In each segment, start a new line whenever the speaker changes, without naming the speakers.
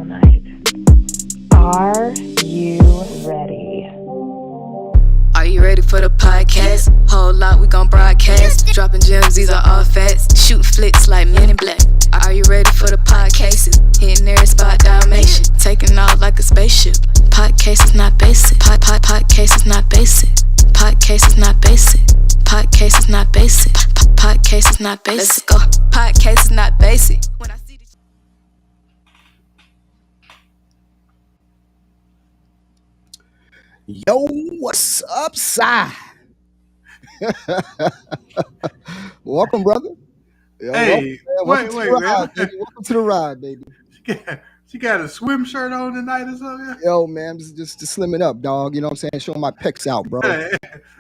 Night. Are you ready?
Are you ready for the podcast? Whole lot we gon' broadcast. Dropping gems, these are all facts. Shooting flicks like Men in Black. Are you ready for the podcasts? Hitting every spot, Dalmatian. Taking off like a spaceship. Podcast is not basic. Podcast is not basic. Podcast is not basic. Podcast is not basic. Podcast is not basic. Let's go. Podcast is not basic. When I see this.
Yo, what's up, Psi? Welcome, brother. Yo,
Hey,
welcome to
wait,
the ride,
man.
baby. Welcome to the ride, baby.
She got a swim shirt on tonight or something?
Yo, man, just slimming up, dog. You know what I'm saying? Showing my pecs out, bro.
An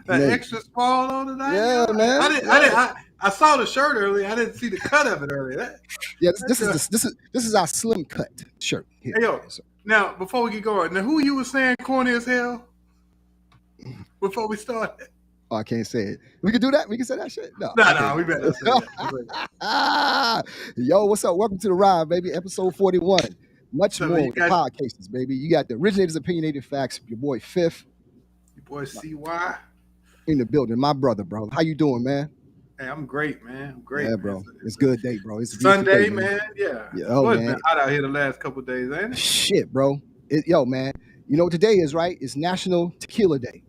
Man.
extra small on tonight?
Yeah, man.
I saw the shirt earlier. I didn't see the cut of it earlier.
Yeah, this is our slim cut shirt here.
Hey, yo. Now, before we get going, now who you was saying corny as hell before we started?
Oh, I can't say it. We can do that. We can say that shit. No,
No, we better not say that.
Yo, what's up? Welcome to the ride, baby. Episode 41. Much
So
more
you
with the
got-
podcasts, baby. You got the originators, Opinionated-Facts. Your boy Fif
Your boy CY.
in the building. My brother, bro. How you doing, man?
Hey, I'm great, man. I'm great.
Yeah,
man.
bro. It's a good day, bro. It's a beautiful
Sunday,
day,
man. Yeah.
Yeah, oh,
Boy, it's
man.
been hot out here the last couple of days, ain't it?
Shit, bro. Yo, man. You know what today is, right? It's National Tequila Day.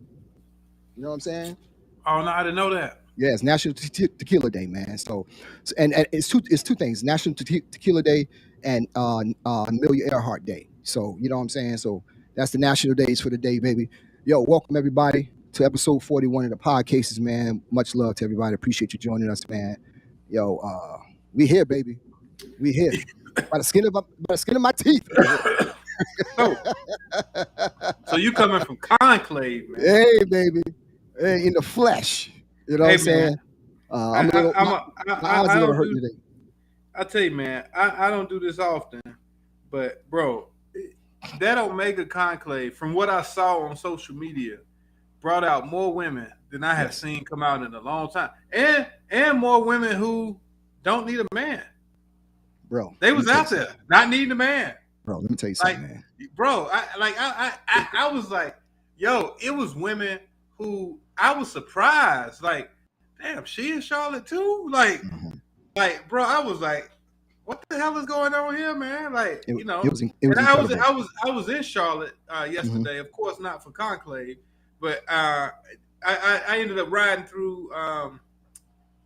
You know what I'm saying?
Oh, no, I didn't know that.
Yeah, it's National Tequila Day, man. So and it's two things: National Tequila Day and Amelia Earhart Day. So you know what I'm saying. So that's the national days for the day, baby. Yo, welcome everybody to episode 41 of the Podcases, man. Much love to everybody. Appreciate you joining us, man. Yo, we here, baby. We here. by the skin of my teeth.
So you coming from Conclave, man.
Hey, baby. Hey, in the flesh. You know what I'm
Hey,
saying?
man.
I'm a little, my eyes a little hurt today.
I tell you, man, I don't do this often, but bro, that Omega Conclave, from what I saw on social media, brought out more women than I have
Yes.
seen come out in a long time, and more women who don't need a man.
Bro.
They
let
was
me tell
out
you
there
something.
not needing a man,
Bro, let me tell you
like,
something, man.
bro. I was like, yo, it was women who I was surprised, like, damn, she in Charlotte too, like.
Mhm.
Like, bro, I was like, "What the hell is going on here, man?" Like,
It,
you know,
it was
and
incredible.
I was in Charlotte yesterday. Of course, not for Conclave, but I ended up riding through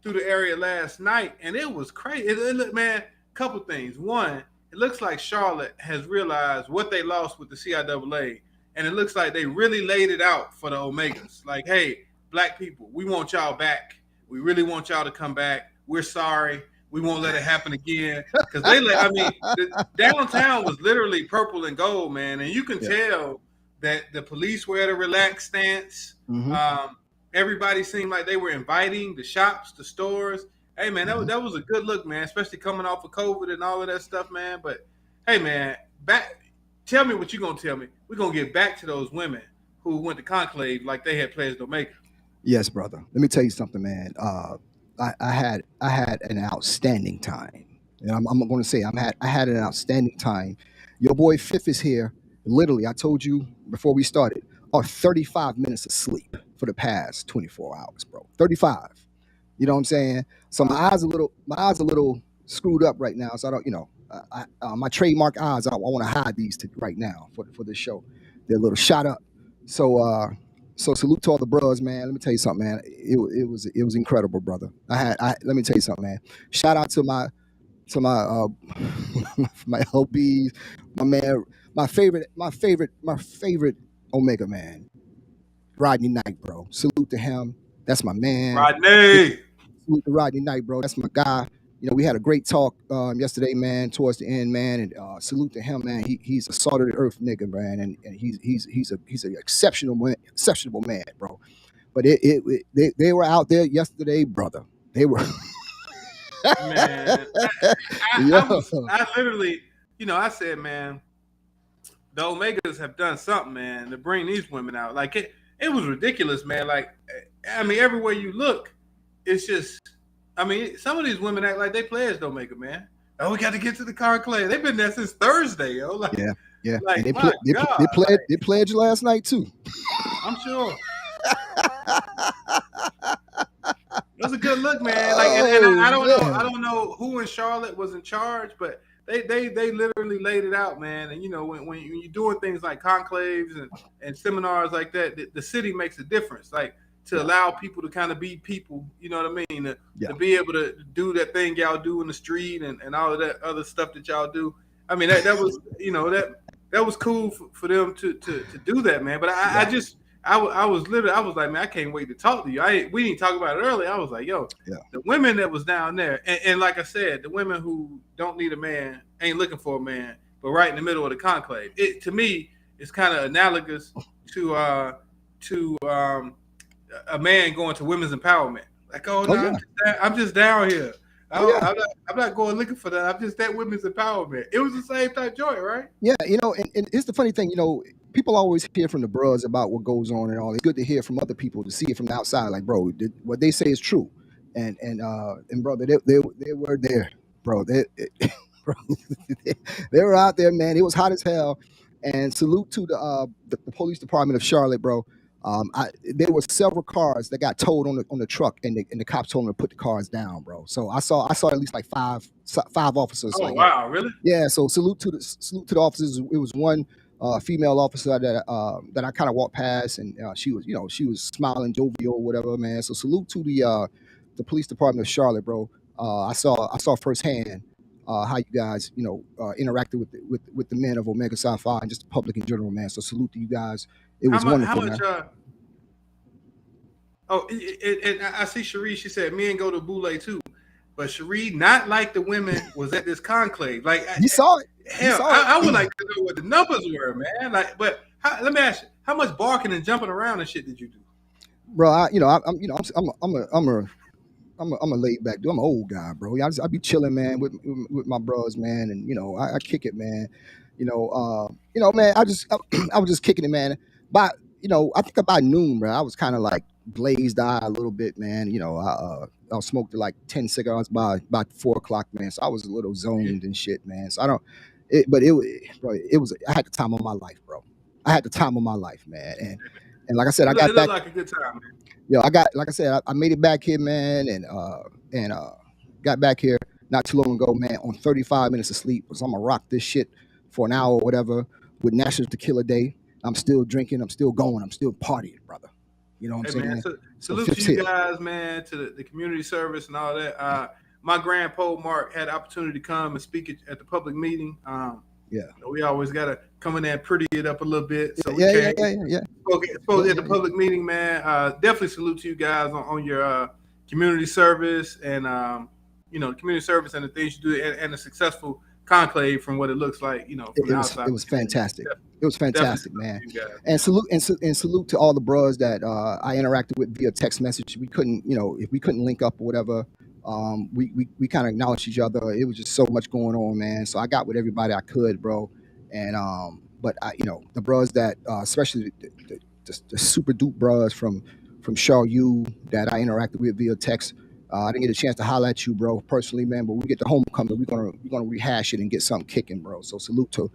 the area last night, and it was crazy. It looked, man, couple things. One, it looks like Charlotte has realized what they lost with the CIAA, and it looks like they really laid it out for the Omegas. Like, hey, black people, we want y'all back. We really want y'all to come back. We're sorry. We won't let it happen again. Because the downtown was literally purple and gold, man. And you can tell that the police were at a relaxed stance.
Mhm.
Everybody seemed like they were inviting the shops, the stores. Hey, man,
Mhm.
that was a good look, man, especially coming off of COVID and all of that stuff, man. But, hey, man, tell me what you're going to tell me. We're going to get back to those women who went to Conclave like they had pledged Omega.
Yes, brother. Let me tell you something, man. I had an outstanding time, and I'm going to say I had an outstanding time. Your boy Fif is here. Literally, I told you before we started, 35 minutes of sleep for the past 24 hours, bro. 35. You know what I'm saying? So my eyes a little screwed up right now. So I don't, my trademark eyes. I want to hide these right now for this show. They're a little shot up. So salute to all the bros, man. Let me tell you something, man. It was incredible, brother. Let me tell you something, man. Shout out to my my LBs, my man, my favorite Omega man, Rodney Knight, bro. Salute to him. That's my man.
Rodney!
Salute to Rodney Knight, bro. That's my guy. You know, we had a great talk yesterday, man, towards the end, man, and salute to him, man. He's a salt of the earth nigga, man, and he's an exceptional man, bro. But they were out there yesterday, brother. They were.
Man,
Yo.
I literally, I said, man, the Omegas have done something, man, to bring these women out. Like, it was ridiculous, man. Like, I mean, everywhere you look, it's just, I mean, some of these women act like they pledged Omega, man. Oh, we got to get to the conclave. They've been there since Thursday, yo. Like,
yeah.
Like,
And they pledged last night too.
I'm sure. It was a good look, man. Like, and I don't know who in Charlotte was in charge, but they literally laid it out, man. And when you're doing things like conclaves and seminars like that, the city makes a difference. Like, to allow people to kind of be people, you know what I mean? To be able to do that thing y'all do in the street and all of that other stuff that y'all do. I mean, that was that was cool for them to do that, man. But I was like, man, I can't wait to talk to you. We didn't talk about it earlier. I was like, yo, the women that was down there, and like I said, the women who don't need a man, ain't looking for a man, but right in the middle of the conclave. It, to me, is kind of analogous to a man going to women's empowerment. Like, I'm just down here. I'm not going looking for that. I'm just that women's empowerment. It was the same type joint, right?
Yeah, and it's the funny thing, people always hear from the bros about what goes on and all. It's good to hear from other people, to see it from the outside. Like, bro, what they say is true, and brother, they were there, bro. Bro, they were out there, man. It was hot as hell. And salute to the police department of Charlotte, bro. There were several cars that got towed on the truck, and the cops told them to put the cars down, bro. So I saw at least like five officers.
Oh, wow, really?
Yeah. So salute to the officers. It was one female officer that I kind of walked past, and she was smiling, jovial, whatever, man. So salute to the police department of Charlotte, bro. I saw firsthand how you guys interacted with the men of Omega Psi Phi and just the public in general, man. So salute to you guys. It was wonderful, man.
And I see Cherie. She said men go to Boule too, but Cherie, not like the women, was at this conclave. Like,
you saw it.
Hell, I would like to know what the numbers were, man. Like, but let me ask you, how much barking and jumping around and shit did you do,
bro? I'm a laid back dude. I'm an old guy, bro. I be chilling, man, with my bros, man, and I kick it, man. Man, I was just kicking it, man. But I think about noon, bro, I was kind of like blazed eye a little bit, man. I smoked like 10 cigarettes by 4 o'clock, man. So I was a little zoned and shit, man. So bro, it was. I had the time of my life, bro. I had the time of my life, man. And like I said, I got back.
Like a good time, man.
Yo, like I said, I made it back here, man, and got back here not too long ago, man, on 35 minutes of sleep. So I'm gonna rock this shit for an hour or whatever with National Tequila Day. I'm still drinking. I'm still going. I'm still partying, brother. You know what I'm saying?
Man, salute to you guys, man, to the community service and all that. My grandpa Mark had the opportunity to come and speak at the public meeting. We always gotta come in there and pretty it up a little bit. So
yeah.
Spoke at the public meeting, man. Definitely salute to you guys on your community service and the community service and the things you do and a successful conclave from what it looks like. From the outside.
It was fantastic. It was fantastic, man. And salute to all the bros that I interacted with via text message. We couldn't, if we couldn't link up or whatever. We kind of acknowledged each other. It was just so much going on, man. So I got with everybody I could, bro. And but the bros that especially the super dupe bros from Shaw U that I interacted with via text. I didn't get a chance to holler at you, bro, personally, man. But when we get to homecoming, we're gonna rehash it and get something kicking, bro. So salute to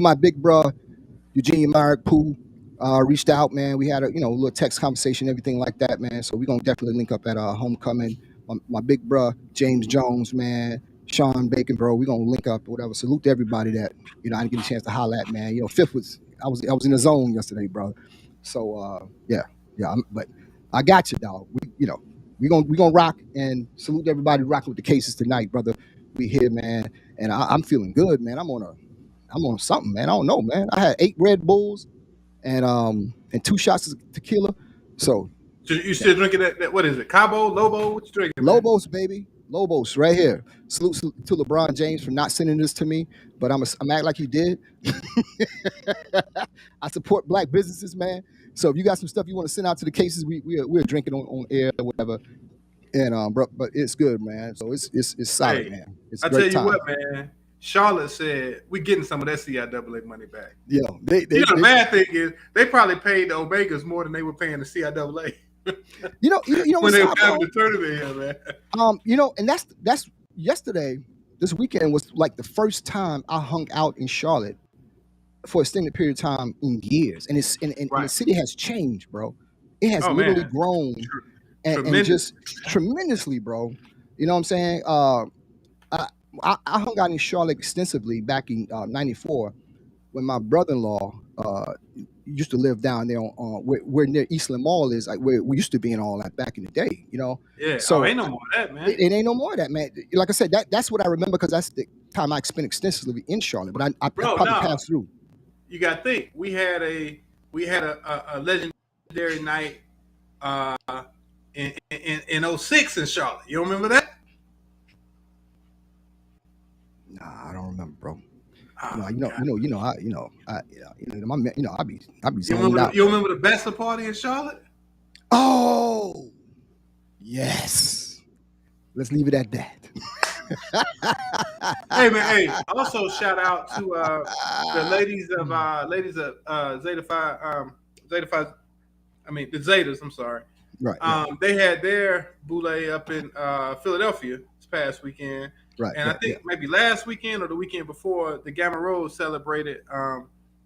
my big bro, Eugene Marek Pooh. Reached out, man. We had a little text conversation, everything like that, man. So we're gonna definitely link up at homecoming. My big bro, James Jones, man, Sean Bacon, bro. We're gonna link up or whatever. Salute to everybody that I didn't get a chance to holler at, man. Fif I was in the zone yesterday, bro. So but I got you, dog. We gonna rock, and salute to everybody rocking with the cases tonight, brother. We here, man, and I'm feeling good, man. I'm on something, man. I don't know, man. I had 8 Red Bulls and 2 shots of tequila. So
you still drinking that? What is it? Cabo, Lobo? What you drinking?
Lobos, man? Baby. Lobos, right here. Salute to LeBron James for not sending this to me, but I'm act like he did. I support black businesses, man. So if you got some stuff you want to send out to the cases, we're drinking on air or whatever. And but it's good, man. So it's solid, man. It's
I tell you what, man. Charlotte said we're getting some of that CIAA money back.
Yeah,
the bad thing is they probably paid the Omegas more than they were paying the CIAA.
You know
when they were having the tournament here, man.
And that's yesterday. this weekend was like the first time I hung out in Charlotte for an extended period of time in years, and and the city has changed, bro. It has literally grown and just tremendously, bro. You know what I'm saying? I, I hung out in Charlotte extensively back in '94 when my brother-in-law used to live down there on where near Eastland Mall is, like where we used to be and all that back in the day, you know.
Yeah.
So
ain't no more of that, man.
It ain't no more of that, man. Like I said, that's what I remember because that's the time I spent extensively in Charlotte. But I probably passed through.
You got to think we had a legendary night in 06 in Charlotte. You don't remember that?
Nah, I don't remember, bro.
Oh,
I be
zoned out. You remember the bachelor party in Charlotte?
Oh, yes. Let's leave it at that.
Hey man, hey. Also shout out to the ladies of Zeta Phi, the Zetas. I'm sorry.
Right.
They had their boule up in Philadelphia this past weekend.
Right.
And I think maybe last weekend or the weekend before, the Gamma Rose celebrated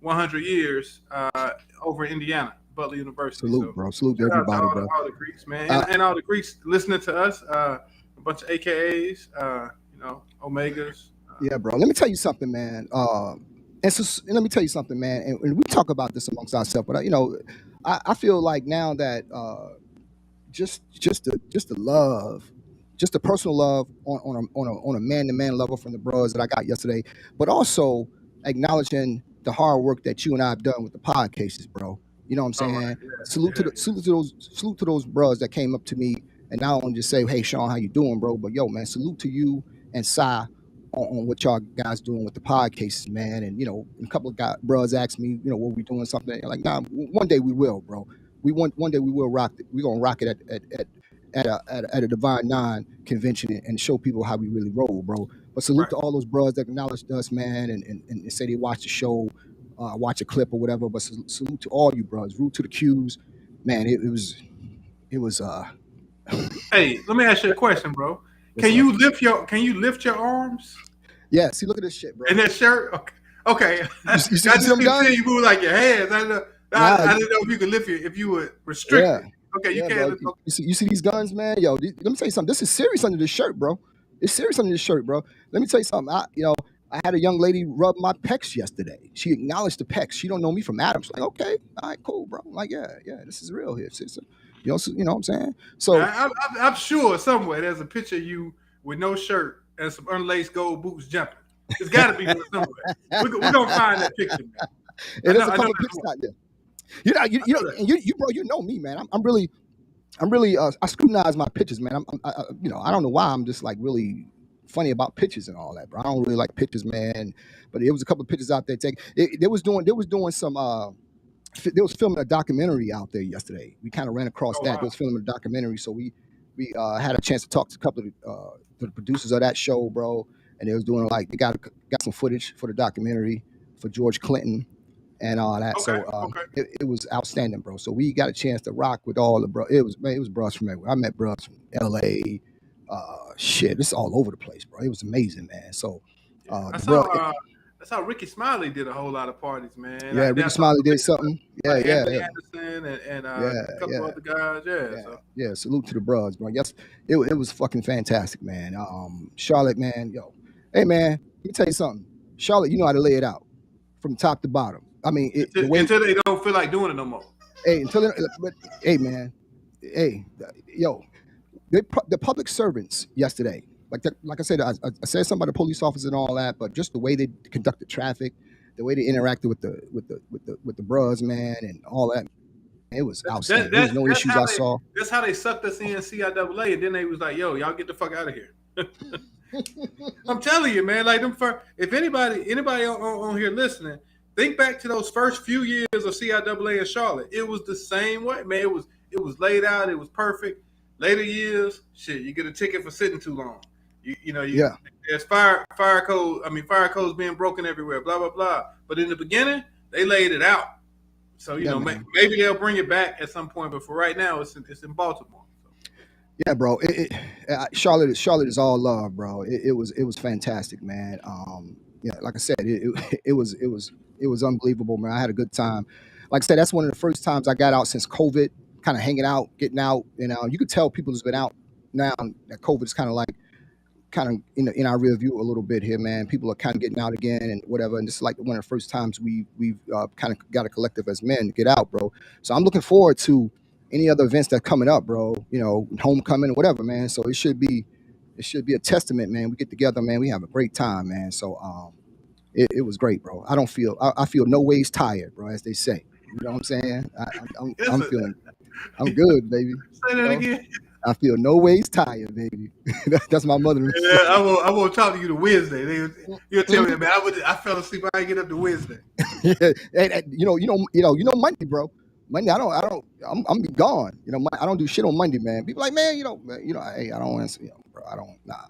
100 years over in Indiana, Butler University.
Salute, bro. Salute to everybody, bro.
All the Greeks, man. And all the Greeks listening to us, a bunch of AKAs, Omegas.
Yeah, bro. Let me tell you something, man. And let me tell you something, man. And we talk about this amongst ourselves, but I feel like now that just the love, just the personal love on a man-to-man level from the bros that I got yesterday, but also acknowledging the hard work that you and I have done with the podcasts, bro. You know what I'm saying?
Right.
Salute to those bros that came up to me and not only just say, "Hey, Sean, how you doing, bro?" But yo, man, salute to you and Cy on what y'all guys doing with the podcasts, man. And a couple of bros asked me, were we doing something? Like, nah, one day we will, bro. One day we will rock it. We're gonna rock it at a Divine Nine convention and show people how we really roll, bro. But salute to all those bros that acknowledged us, man, and say they watched the show, watch a clip or whatever. But salute to all you bros. Root to the Qs, man. It was.
Hey, let me ask you a question, bro. Can you lift your arms?
Yeah. See, look at this shit, bro.
In that shirt. Okay.
You see
you move like your hands. I didn't know if you could lift if you were restricted.
Yeah.
Okay, you can't.
Bro. You see these guns, man? Yo, let me tell you something. This is serious under this shirt, bro. It's serious under this shirt, bro. Let me tell you something. I had a young lady rub my pecs yesterday. She acknowledged the pecs. She don't know me from Adam. She's like, okay, all right, cool, bro. I'm like, yeah, this is real here, sister. You know what I'm saying? So
I'm sure somewhere there's a picture of you with no shirt and some unlaced gold boots jumping. It's got to be there somewhere. We're gonna find that picture, man.
And there's a couple of pictures out there. You bro, you know me, man. I'm really I scrutinize my pictures, man. I don't know why I'm just like really funny about pictures and all that, bro. I don't really like pictures, man. But there was a couple of pictures out there. They was doing some. They was filming a documentary out there yesterday. We kind of ran across that.
Wow.
They was filming a documentary, so we had a chance to talk to a couple of the producers of that show, bro. And they was doing they got some footage for the documentary for George Clinton and all that. It was outstanding, bro. So we got a chance to rock with all the bro. It was bros from everywhere. I met bros from LA. It's all over the place, bro. It was amazing, man. So
that's how Ricky Smiley did a whole lot of parties, man.
Yeah, Ricky Smiley did something.
Anthony Anderson and a couple other guys.
Yeah. Salute to the bros, bro. Yes, it was fucking fantastic, man. Charlotte, man, yo, hey, man, let me tell you something. Charlotte, you know how to lay it out from top to bottom. I mean,
until they don't feel like doing it no more.
Hey, hey, man, hey, yo, the public servants yesterday. Like I said, I said something about the police officers and all that, but just the way they conducted traffic, the way they interacted with the bros, man, and all that, it was outstanding. There was no issues I saw.
That's how they sucked us in CIAA, and then they was like, "Yo, y'all get the fuck out of here." I'm telling you, man. Like if anybody on here listening, think back to those first few years of CIAA in Charlotte. It was the same way, man. It was laid out. It was perfect. Later years, shit, you get a ticket for sitting too long. There's fire code. I mean, fire codes being broken everywhere. Blah blah blah. But in the beginning, they laid it out. So maybe they'll bring it back at some point. But for right now, it's in Baltimore. So.
Yeah, bro. Charlotte is all love, bro. It was fantastic, man. Yeah, like I said, it was unbelievable, man. I had a good time. Like I said, that's one of the first times I got out since COVID, kind of hanging out, getting out. You could tell people has been out now that COVID is kind of in our rear view a little bit here, man. People are kind of getting out again and whatever. And this is like one of the first times we've kind of got a collective as men to get out, bro. So I'm looking forward to any other events that are coming up, bro. Homecoming or whatever, man. So it should be a testament, man. We get together, man. We have a great time, man. So it was great, bro. I feel no ways tired, bro, as they say. You know what I'm saying? I'm good, baby.
Say that again.
I feel no ways tired, baby. That's my mother.
Yeah, I won't talk to you to Wednesday. You'll tell me, man. I fell asleep. I didn't get up to Wednesday.
And Monday, bro. Monday, I'm be gone. I don't do shit on Monday, man. People like, man, hey, I don't answer, bro.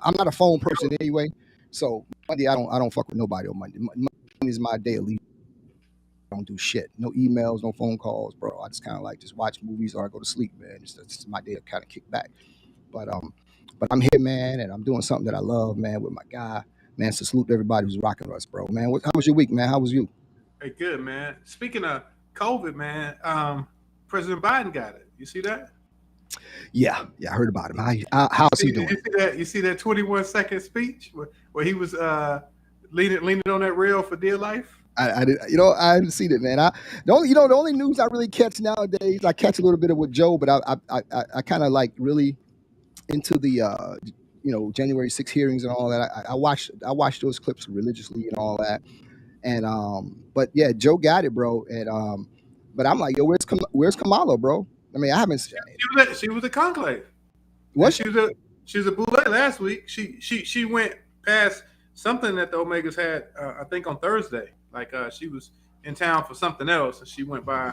I'm not a phone person anyway. So Monday, I don't fuck with nobody on Monday. Monday is my day of leave. I don't do shit. No emails, no phone calls, bro. I just kind of like just watch movies or I go to sleep, man. It's my day to kind of kick back. But I'm here, man, and I'm doing something that I love, man, with my guy, man. So salute to everybody who's rocking us, bro, man. How was your week, man? How was you?
Hey, good, man. Speaking of COVID, man, President Biden got it. You see that?
Yeah, I heard about him. How's he doing?
You see that 21-second speech where he was leaning on that rail for dear life?
I haven't seen it, man. The only news I really catch nowadays, I catch a little bit of with Joe, but I kind of like really into the January 6 hearings and all that. I watched those clips religiously and all that, and but yeah, Joe got it, bro. And but I'm like, yo, where's Kamala, bro? I mean, I haven't.
She was a conclave.
What?
She was a bootleg last week. She went past something that the Omegas had, I think on Thursday. Like she was in town for something else, and she went by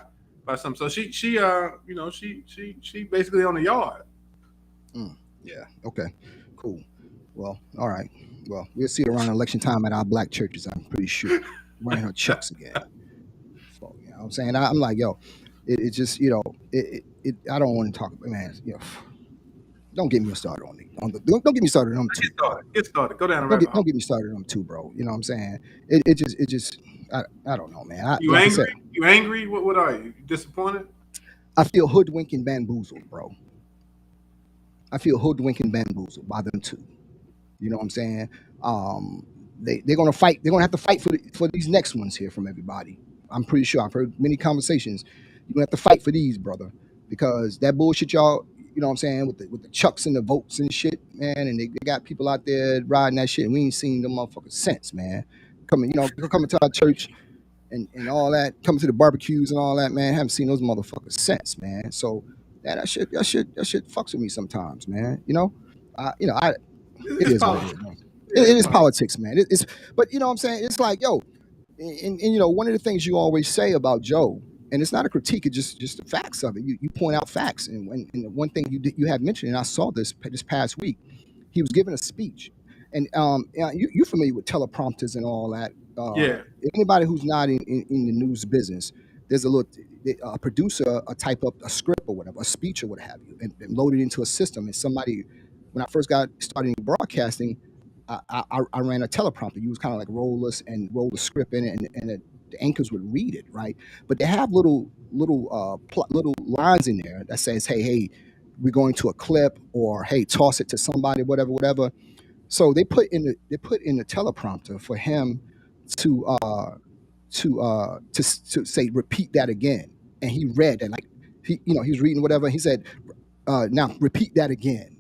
something. So she basically on the yard.
Yeah. Okay. Cool. Well, all right. Well, we'll see it around election time at our black churches. I'm pretty sure wearing her chucks again. So you know what I'm saying, I'm like, yo, it just I don't want to talk about, man. Don't get me started on don't get me started on them too.
Get started. Go down.
Don't get me started on them too, bro. You know what I'm saying? It just I don't know, man.
You angry? You angry? What are you? Disappointed?
I feel hoodwinked and bamboozled, bro. I feel hoodwinked and bamboozled by them too. You know what I'm saying? They're gonna fight. They're gonna have to fight for these next ones here from everybody. I'm pretty sure. I've heard many conversations. You're gonna have to fight for these, brother, because that bullshit, y'all. You know what I'm saying, with the chucks and the votes and shit, man, and they got people out there riding that shit, and we ain't seen them motherfuckers since, man. Coming to our church and all that, coming to the barbecues and all that, man. Haven't seen those motherfuckers since, man. So that shit fucks with me sometimes, man. It is what it is, man. It is politics, man. But you know what I'm saying? It's like, yo, and one of the things you always say about Joe, and it's not a critique, it's just the facts of it. You point out facts, and one thing you had mentioned, and I saw this past week, he was giving a speech, and you're familiar with teleprompters and all that.
Yeah.
Anybody who's not in the news business, there's a producer type up a script or whatever, a speech or what have you, and load it into a system. And somebody, when I first got started in broadcasting, I ran a teleprompter. You was kind of like roll the script in it, and the anchors would read it, right? But they have little lines in there that says, hey, we're going to a clip, or hey, toss it to somebody, whatever. So they put in the teleprompter for him to say repeat that again, and he read that, like he was reading whatever. He said, now repeat that again.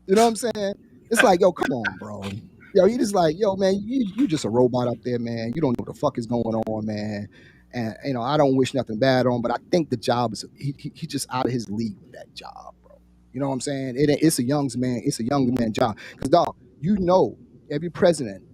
You know what I'm saying? It's like, yo, come on, bro. Yo, you just like, yo, man, you just a robot up there, man. You don't know what the fuck is going on, man. And I don't wish nothing bad on, but I think the job is he just out of his league with that job, bro. You know what I'm saying? It's a young man job. Because dog, every president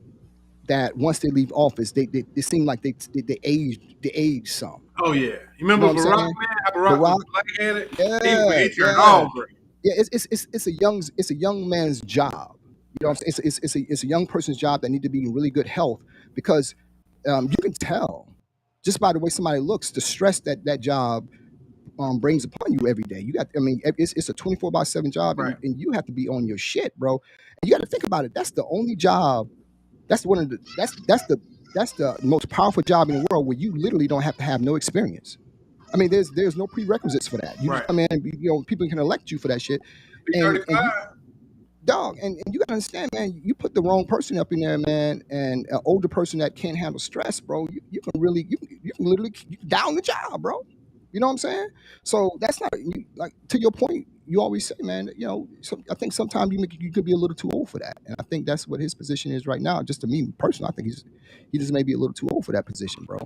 that once they leave office, they seem like they age some.
Oh yeah, you remember Barack, man? Barack was black-headed. Yeah, he turned all great.
Yeah, it's a young man's job. You know what I'm saying? It's a young person's job that need to be in really good health, because you can tell just by the way somebody looks, the stress that job brings upon you every day. You got, I mean, it's a 24/7 job,
Right.
and you have to be on your shit, bro. And you got to think about it. That's the only job. That's one of the. That's the most powerful job in the world where you literally don't have to have no experience. I mean, there's no prerequisites for that. You just
Right.
come in, and people can elect you for that shit,
Be
and you
35.
dog, and you gotta understand, man. You put the wrong person up in there, man, and an older person that can't handle stress, bro. You can really, you can literally you can down the job, bro. You know what I'm saying? So that's not like, to your point. You always say, man. I think sometimes you could be a little too old for that, and I think that's what his position is right now. Just to me personally, I think he just may be a little too old for that position, bro.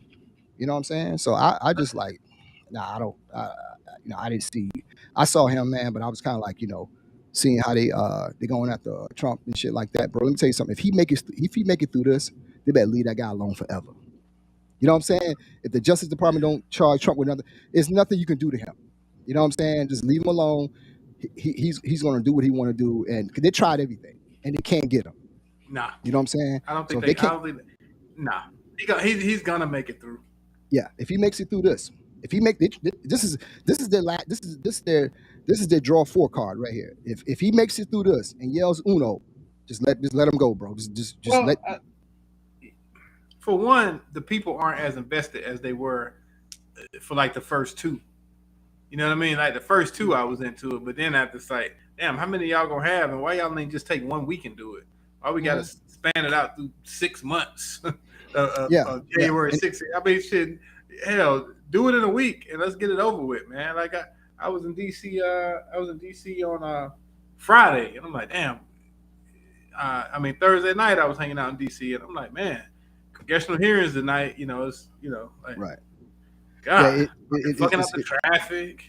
You know what I'm saying? So I just like, nah, I don't. I didn't see. I saw him, man, but I was kind of like, seeing how they going after Trump and shit like that, bro. Let me tell you something. If he make it through this, they better leave that guy alone forever. You know what I'm saying? If the Justice Department don't charge Trump with nothing, there's nothing you can do to him. You know what I'm saying? Just leave him alone. He's going to do what he want to do, and 'cause they tried everything and they can't get him.
Nah.
You know what I'm saying?
I don't think
So
they.
if they
I don't think. Nah. He's gonna make it through.
Yeah, if he makes it through this, if he make this is their draw four card right here. If he makes it through this and yells Uno, just let him go, bro. Just
Well,
let.
For one, the people aren't as invested as they were for like the first two. You know what I mean? Like the first two, I was into it, but then after it's like, damn, how many of y'all gonna have, and why y'all ain't just take 1 week and do it? Why we gotta span it out through 6 months? January 6th. I mean, shit, hell, do it in a week and let's get it over with, man. Like I was in DC. I was in DC on Friday, and I'm like, damn. Thursday night I was hanging out in DC, and I'm like, man, congressional hearings tonight. Like,
right.
God,
Yeah,
fucking up the traffic.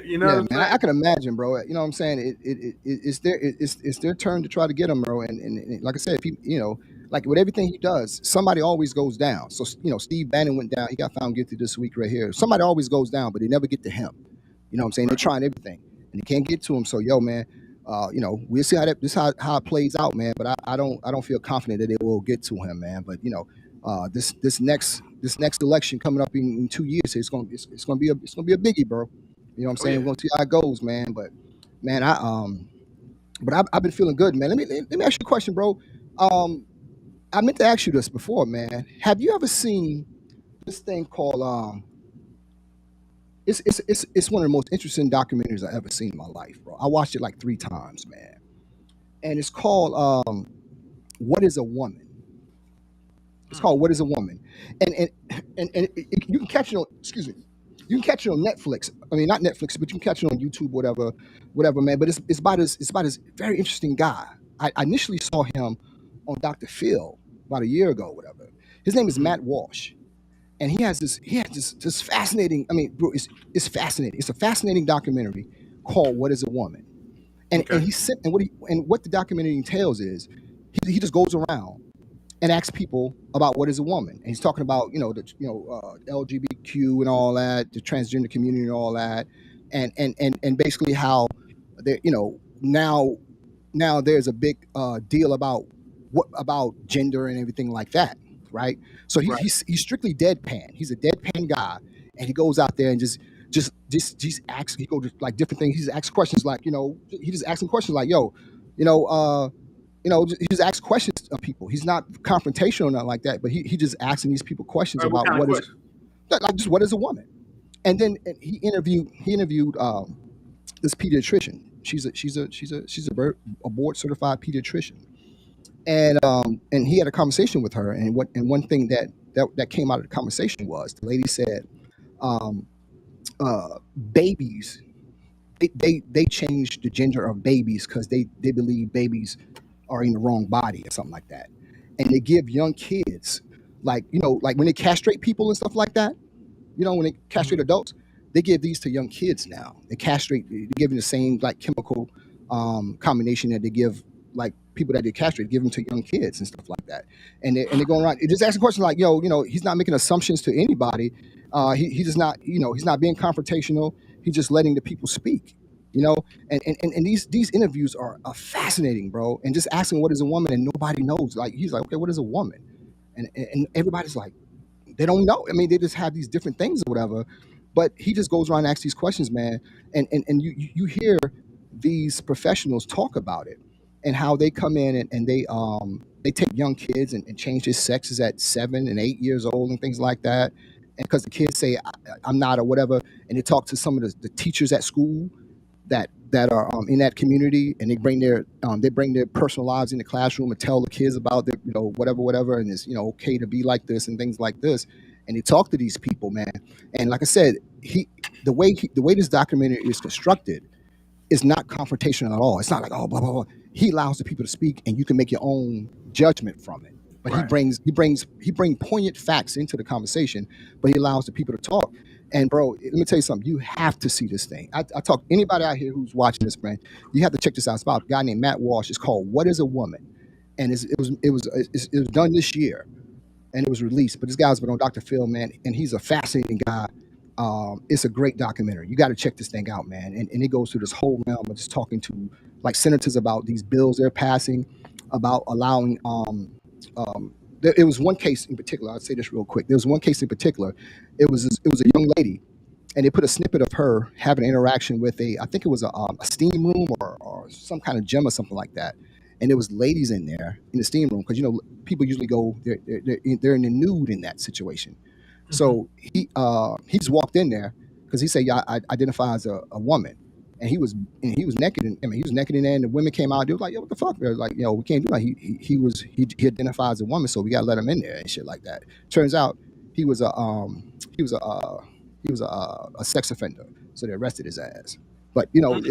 You know
yeah,
what I'm
man,
saying?
I can imagine, bro. You know what I'm saying? It's their turn to try to get him, bro. And like I said, people, like with everything he does, somebody always goes down. So Steve Bannon went down. He got found guilty this week right here. Somebody always goes down, but they never get to him. You know what I'm saying? They're trying everything and they can't get to him. So man, we'll see how it plays out, man. But I don't feel confident that it will get to him, man. But this next election coming up in 2 years, it's gonna be a biggie, bro. You know what I'm saying?
Yeah.
We're gonna see how it goes, man. But man, I've been feeling good, man. Let me ask you a question, bro. I meant to ask you this before, man. Have you ever seen this thing called It's one of the most interesting documentaries I've ever seen in my life, bro. I watched it like 3 times, man. And it's called What is a Woman? It's called What is a Woman? And you can catch it on, excuse me. You can catch it on Netflix. I mean, not Netflix, but you can catch it on YouTube, whatever, man. But it's about this very interesting guy. I initially saw him on Dr. Phil about a year ago, whatever. His name is Matt Walsh. And he has this fascinating, I mean, bro, it's fascinating. It's a fascinating documentary called What is a Woman? And what the documentary entails is he just goes around and asks people about what is a woman. And he's talking about, LGBTQ and all that, the transgender community and all that. And basically how they, now there's a big deal about gender and everything like that. Right. So he's strictly deadpan. He's a deadpan guy. And he goes out there and just asks, he goes to like different things. He just asks questions like, he just asks them questions like, he just asks questions of people. He's not confrontational or nothing like that, but he just asking these people questions about what is a woman. And then he interviewed this pediatrician. She's a board certified pediatrician. And he had a conversation with her, and one thing that came out of the conversation was the lady said, babies, they changed the gender of babies because they believe babies are in the wrong body or something like that, and they give young kids like when they castrate people and stuff like that, when they castrate adults, they give these to young kids now. They give them the same like chemical combination that they give like people that they castrate, give them to young kids and stuff like that. And they're going around just asking questions like, he's not making assumptions to anybody. He just not, he's not being confrontational. He's just letting the people speak, and these interviews are fascinating, bro. And just asking what is a woman and nobody knows. Like, he's like, okay, what is a woman? And everybody's like, they don't know. I mean, they just have these different things or whatever. But he just goes around and asks these questions, man, and you hear these professionals talk about it and how they come in and they take young kids and change their sexes at 7 and 8 years old and things like that, and because the kids say I'm not or whatever, and they talk to some of the teachers at school that are in that community, and they bring their personal lives in the classroom and tell the kids about their whatever, and it's okay to be like this and things like this, and they talk to these people, man. And like I said, the way this documentary is constructed is not confrontational at all. It's not like, oh, blah blah blah. He allows the people to speak, and you can make your own judgment from it. But
Right.
he brings poignant facts into the conversation, but he allows the people to talk. And bro, let me tell you something. You have to see this thing. I talk anybody out here who's watching this, man. You have to check this out. It's about a guy named Matt Walsh. It's called "What Is a Woman," and it was done this year, and it was released. But this guy's been on Dr. Phil, man, and he's a fascinating guy. It's a great documentary. You got to check this thing out, man. And it goes through this whole realm of just talking to like senators about these bills they're passing, about allowing. It was one case in particular. I'll say this real quick. There was one case in particular. It was a young lady, and they put a snippet of her having an interaction with I think it was a steam room or some kind of gym or something like that. And there was ladies in there in the steam room because people usually go they're in the nude in that situation. So he just walked in there because he said, "Yeah, I identify as a woman," and he was naked. And I mean, he was naked in there, and the women came out. They was like, "Yo, what the fuck?" They're like, we can't do that. He identifies as a woman, so we gotta let him in there and shit like that. Turns out he was a sex offender, so they arrested his ass. But without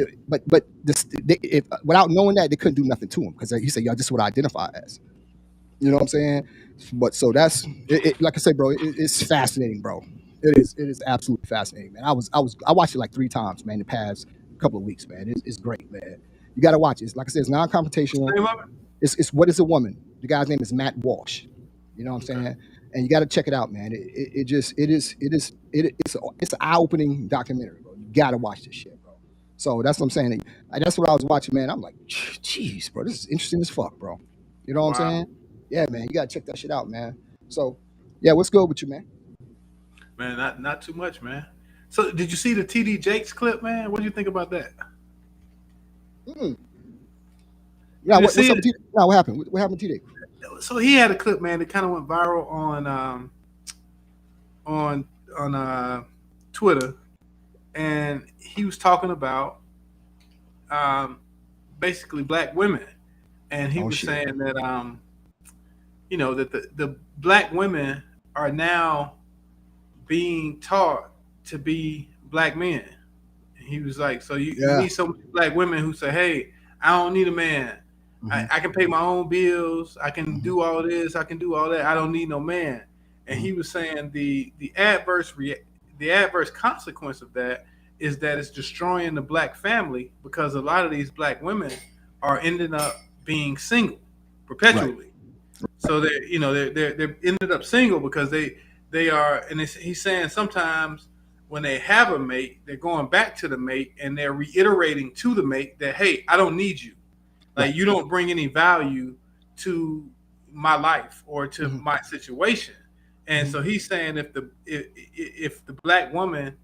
knowing that, they couldn't do nothing to him because he said, "Yo, this is what I identify as." You know what I'm saying? But so that's it, like I said, bro. It's fascinating, bro. It is absolutely fascinating, man. I watched it like 3 times, man, the past couple of weeks, man. It's great, man. You got to watch it. Like I said, it's non-confrontational. It's What Is a Woman? The guy's name is Matt Walsh. You know what I'm saying? And you got to check it out, man. It's an eye-opening documentary, bro. You got to watch this shit, bro. So that's what I'm saying. That's what I was watching, man. I'm like, jeez, bro, this is interesting as fuck, bro. You know what I'm saying? Yeah, man, you gotta check that shit out, man. So, yeah, what's good with you, man?
Man, not too much, man. So, did you see the TD Jakes clip, man? What do you think about that?
Yeah, what's up with TD? No, what happened? What happened to TD?
So he had a clip, man, that kind of went viral on Twitter, and he was talking about basically black women, and he was saying that that the black women are now being taught to be black men. And he was like, so you need some black women who say, hey, I don't need a man. I can pay my own bills. I can do all this. I can do all that. I don't need no man. And he was saying the adverse consequence of that is that it's destroying the black family because a lot of these black women are ending up being single perpetually. Right. So they're ended up single because they are, and he's saying sometimes when they have a mate, they're going back to the mate and they're reiterating to the mate that, hey, I don't need you. Like, you don't bring any value to my life or to my situation. And so he's saying if the black woman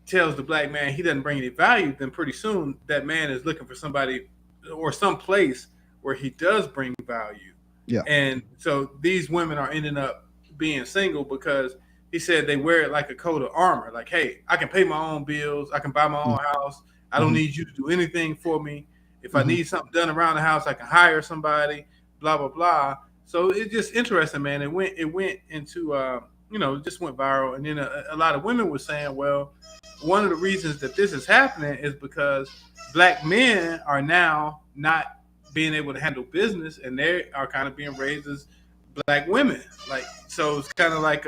tells the black man he doesn't bring any value, then pretty soon that man is looking for somebody or some place where he does bring value. Yeah. And so these women are ending up being single because he said they wear it like a coat of armor. Like, hey, I can pay my own bills. I can buy my own house. I don't need you to do anything for me. If I need something done around the house, I can hire somebody, blah, blah, blah. So it's just interesting, man. It went into, just went viral. And then a lot of women were saying, well, one of the reasons that this is happening is because black men are now not being able to handle business, and they are kind of being raised as black women. Like, so it's kind of like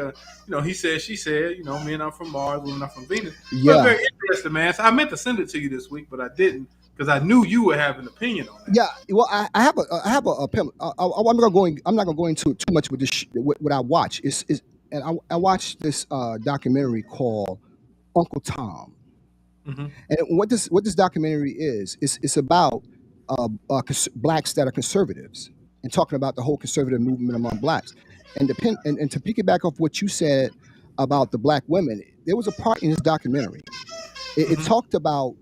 he said, she said, men are from Mars, women are from Venus. Yeah. But very interesting, man. So I meant to send it to you this week, but I didn't because I knew you would have an opinion on that.
Yeah. Well, I have a opinion. I'm not gonna go into too much with this. What I watch and I watched this documentary called Uncle Tom. And what this documentary is, it's about blacks that are conservatives and talking about the whole conservative movement among blacks. And to piggyback off what you said about the black women, there was a part in this documentary. It talked about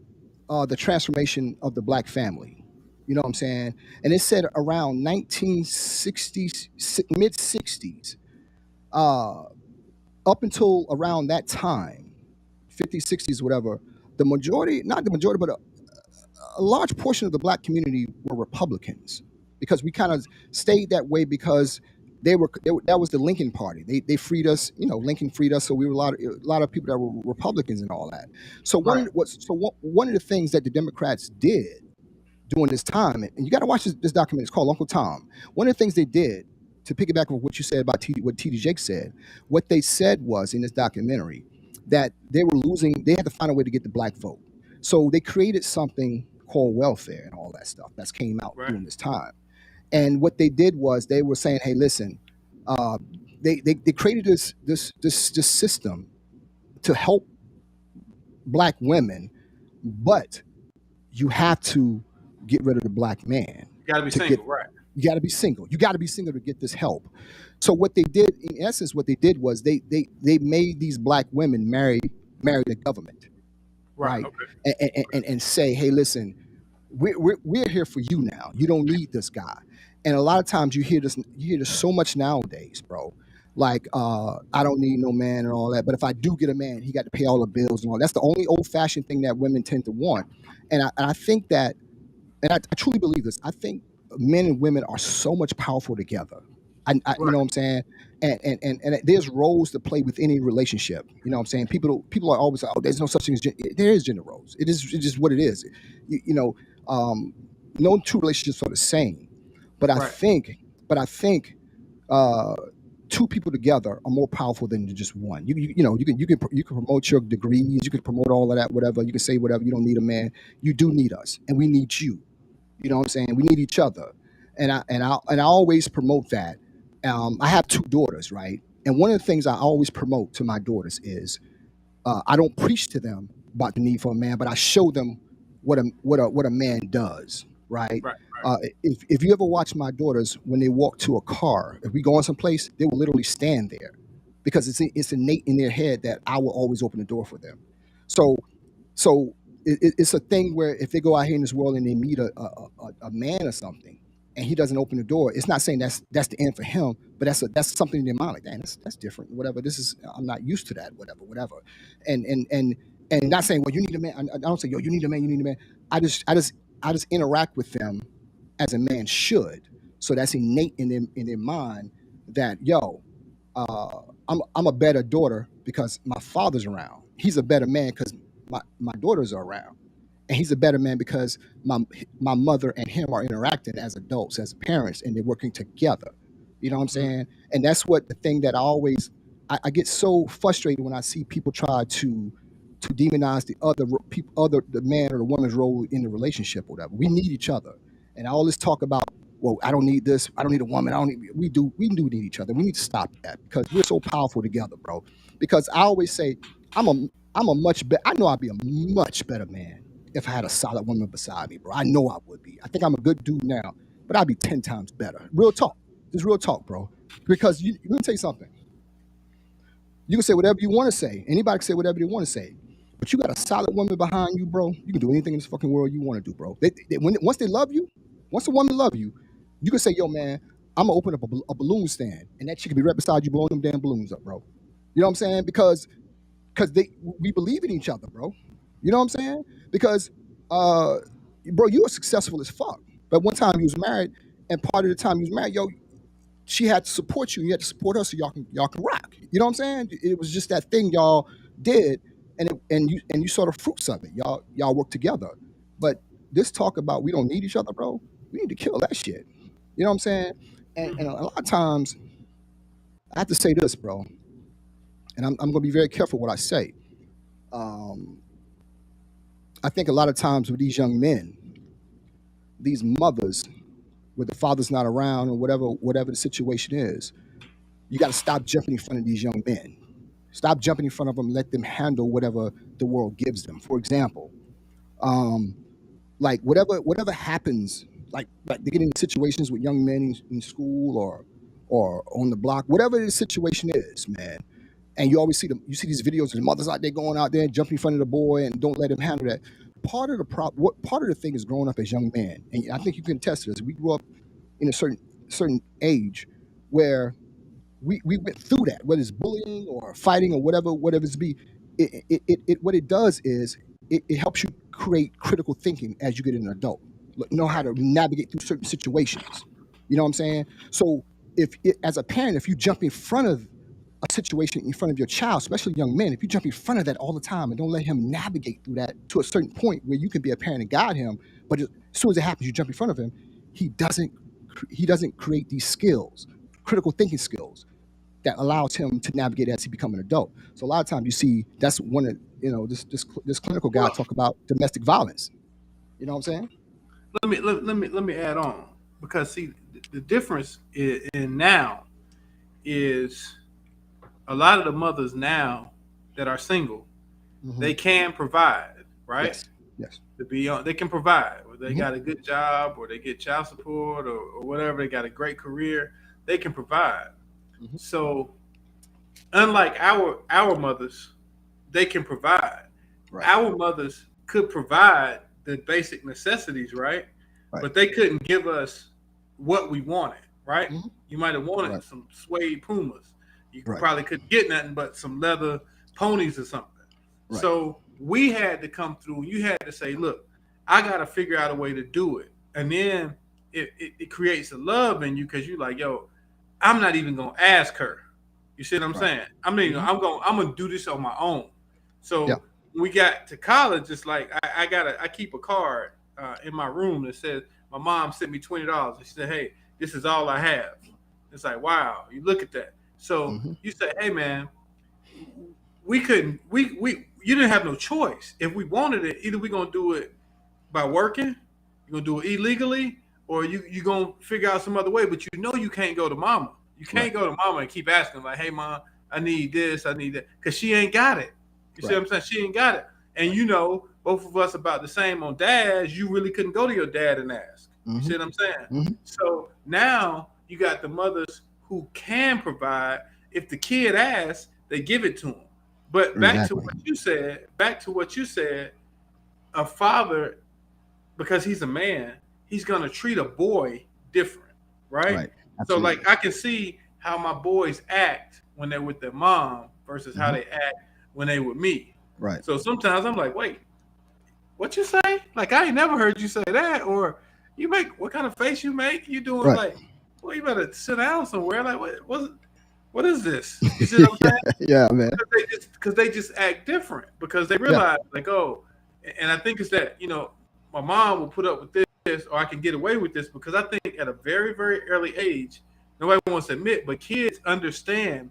the transformation of the black family. You know what I'm saying? And it said around 1960s, mid 60s, up until around that time, 50s, 60s, whatever, the majority, not the majority, but a large portion of the black community were Republicans, because we kind of stayed that way because that was the Lincoln Party. They freed us, Lincoln freed us, so we were a lot of people that were Republicans and all that. So one of the things that the Democrats did during this time, and you got to watch this document. It's called Uncle Tom. One of the things they did, to piggyback on what you said about what T.D. Jakes said, what they said was in this documentary that they were losing. They had to find a way to get the black vote. So they created something called welfare and all that stuff that came out during this time. And what they did was they were saying, "Hey, listen," they created this system to help black women, but you have to get rid of the black man.
You gotta be single, right?
You got to be single. You got to be single to get this help. So what they did, in essence, what they did was they made these black women marry the government, right? Okay. And say, "Hey, listen, we're here for you now. You don't need this guy." And a lot of times you hear this so much nowadays, bro. Like, I don't need no man and all that. But if I do get a man, he got to pay all the bills and all. That's the only old-fashioned thing that women tend to want. And I think that, and I truly believe this. I think men and women are so much powerful together. You know what I'm saying? And there's roles to play with any relationship. You know what I'm saying? People are always like, "Oh, there's no such thing as there is gender roles. It's just what it is." No two relationships are the same. But I think two people together are more powerful than just one. You can promote your degrees, you can promote all of that, whatever. You can say whatever. You don't need a man. You do need us, and we need you. You know what I'm saying? We need each other, and I always promote that. I have two daughters, right? And one of the things I always promote to my daughters is I don't preach to them about the need for a man, but I show them what a man does, right? If you ever watch my daughters when they walk to a car, if we go on someplace, they will literally stand there because it's innate in their head that I will always open the door for them. So it's a thing where if they go out here in this world and they meet a man or something and he doesn't open the door, it's not saying that's the end for him, but that's something in their mind, like, "Dang, that's different, whatever. I'm not used to that, whatever." And not saying, "Well, you need a man." I don't say, "Yo, you need a man." I just interact with them as a man should. So that's innate in their mind that, yo, I'm a better daughter because my father's around. He's a better man because my daughters are around. And he's a better man because my mother and him are interacting as adults, as parents, and they're working together. You know what I'm saying? And that's what the thing that I get so frustrated when I see people try to demonize the man or the woman's role in the relationship or whatever. We need each other. And all this talk about, well, I don't need this, I don't need a woman, we do need each other. We need to stop that because we're so powerful together, bro. Because I always say, I know I'd be a much better man if I had a solid woman beside me, bro. I know I would be. I think I'm a good dude now, but I'd be 10 times better. Real talk. Just real talk, bro. Because let me tell you something. You can say whatever you want to say. Anybody can say whatever they want to say. But you got a solid woman behind you, bro. You can do anything in this fucking world you want to do, bro. Once they love you, once a woman love you, you can say, "Yo, man, I'm gonna open up a balloon stand, and that chick can be right beside you, blowing them damn balloons up, bro." You know what I'm saying? Because we believe in each other, bro. You know what I'm saying? Because, bro, you were successful as fuck. But one time you was married, and part of the time you was married, yo, she had to support you. You had to support her so y'all can rock. You know what I'm saying? It was just that thing y'all did, and you saw the fruits of it. Y'all work together. But this talk about we don't need each other, bro. We need to kill that shit. You know what I'm saying? And a lot of times, I have to say this, bro. And I'm going to be very careful what I say. I think a lot of times with these young men, these mothers, where the father's not around or whatever the situation is, you got to stop jumping in front of these young men. Stop jumping in front of them. Let them handle whatever the world gives them. For example, like whatever happens, like they get in situations with young men in school or on the block, whatever the situation is, man. And you always see these videos of the mothers out there going out there and jumping in front of the boy and don't let him handle that. Part of the thing is growing up as young men, and I think you can attest to this. We grew up in a certain age where we went through that, whether it's bullying or fighting or whatever it's be. What it does is it helps you create critical thinking as you get an adult. Know how to navigate through certain situations. You know what I'm saying? So as a parent, if you jump in front of a situation in front of your child, especially young men, if you jump in front of that all the time and don't let him navigate through that to a certain point where you can be a parent and guide him, but as soon as it happens, you jump in front of him, he doesn't create these skills, critical thinking skills that allows him to navigate as he becomes an adult. So a lot of times you see that's one of this clinical guy talk about domestic violence. You know what I'm saying?
Let me add on, because see, the difference in now is a lot of the mothers now that are single, they can provide, right?
Yes.
They can provide. They got a good job, or they get child support, or whatever. They got a great career. They can provide. So, unlike our mothers, they can provide. Right. Our mothers could provide the basic necessities, right? But they couldn't give us what we wanted, right? You might have wanted some suede Pumas. You probably couldn't get nothing but some leather ponies or something. Right. So we had to come through. You had to say, look, I got to figure out a way to do it. And then it creates a love in you, because you're like, yo, I'm not even going to ask her. You see what I'm saying? I'm going to do this on my own. So when we got to college, it's like I keep a card in my room that says, my mom sent me $20. And she said, hey, this is all I have. It's like, wow, you look at that. So you say, hey man, you didn't have no choice. If we wanted it, either we're gonna do it by working, you're gonna do it illegally, or you're gonna figure out some other way. But you can't go to mama. You can't go to mama and keep asking, like, hey mom, I need this, I need that, because she ain't got it. You see what I'm saying? She ain't got it. And both of us about the same on dads. You really couldn't go to your dad and ask. You see what I'm saying? So now you got the mothers who can provide. If the kid asks, they give it to him. But back to what you said, a father, because he's a man, he's going to treat a boy different, right? So like I can see how my boys act when they're with their mom versus how they act when they with me. Right. So sometimes I'm like, wait, what you say? Like, I ain't never heard you say that. Or you make, what kind of face you make? You doing like, well, you better sit down somewhere. Like, what is this? You see what I'm saying?
Yeah, man.
Because they just act different, because they realize like, oh, and I think it's that, my mom will put up with this, or I can get away with this, because I think at a very, very early age, nobody wants to admit, but kids understand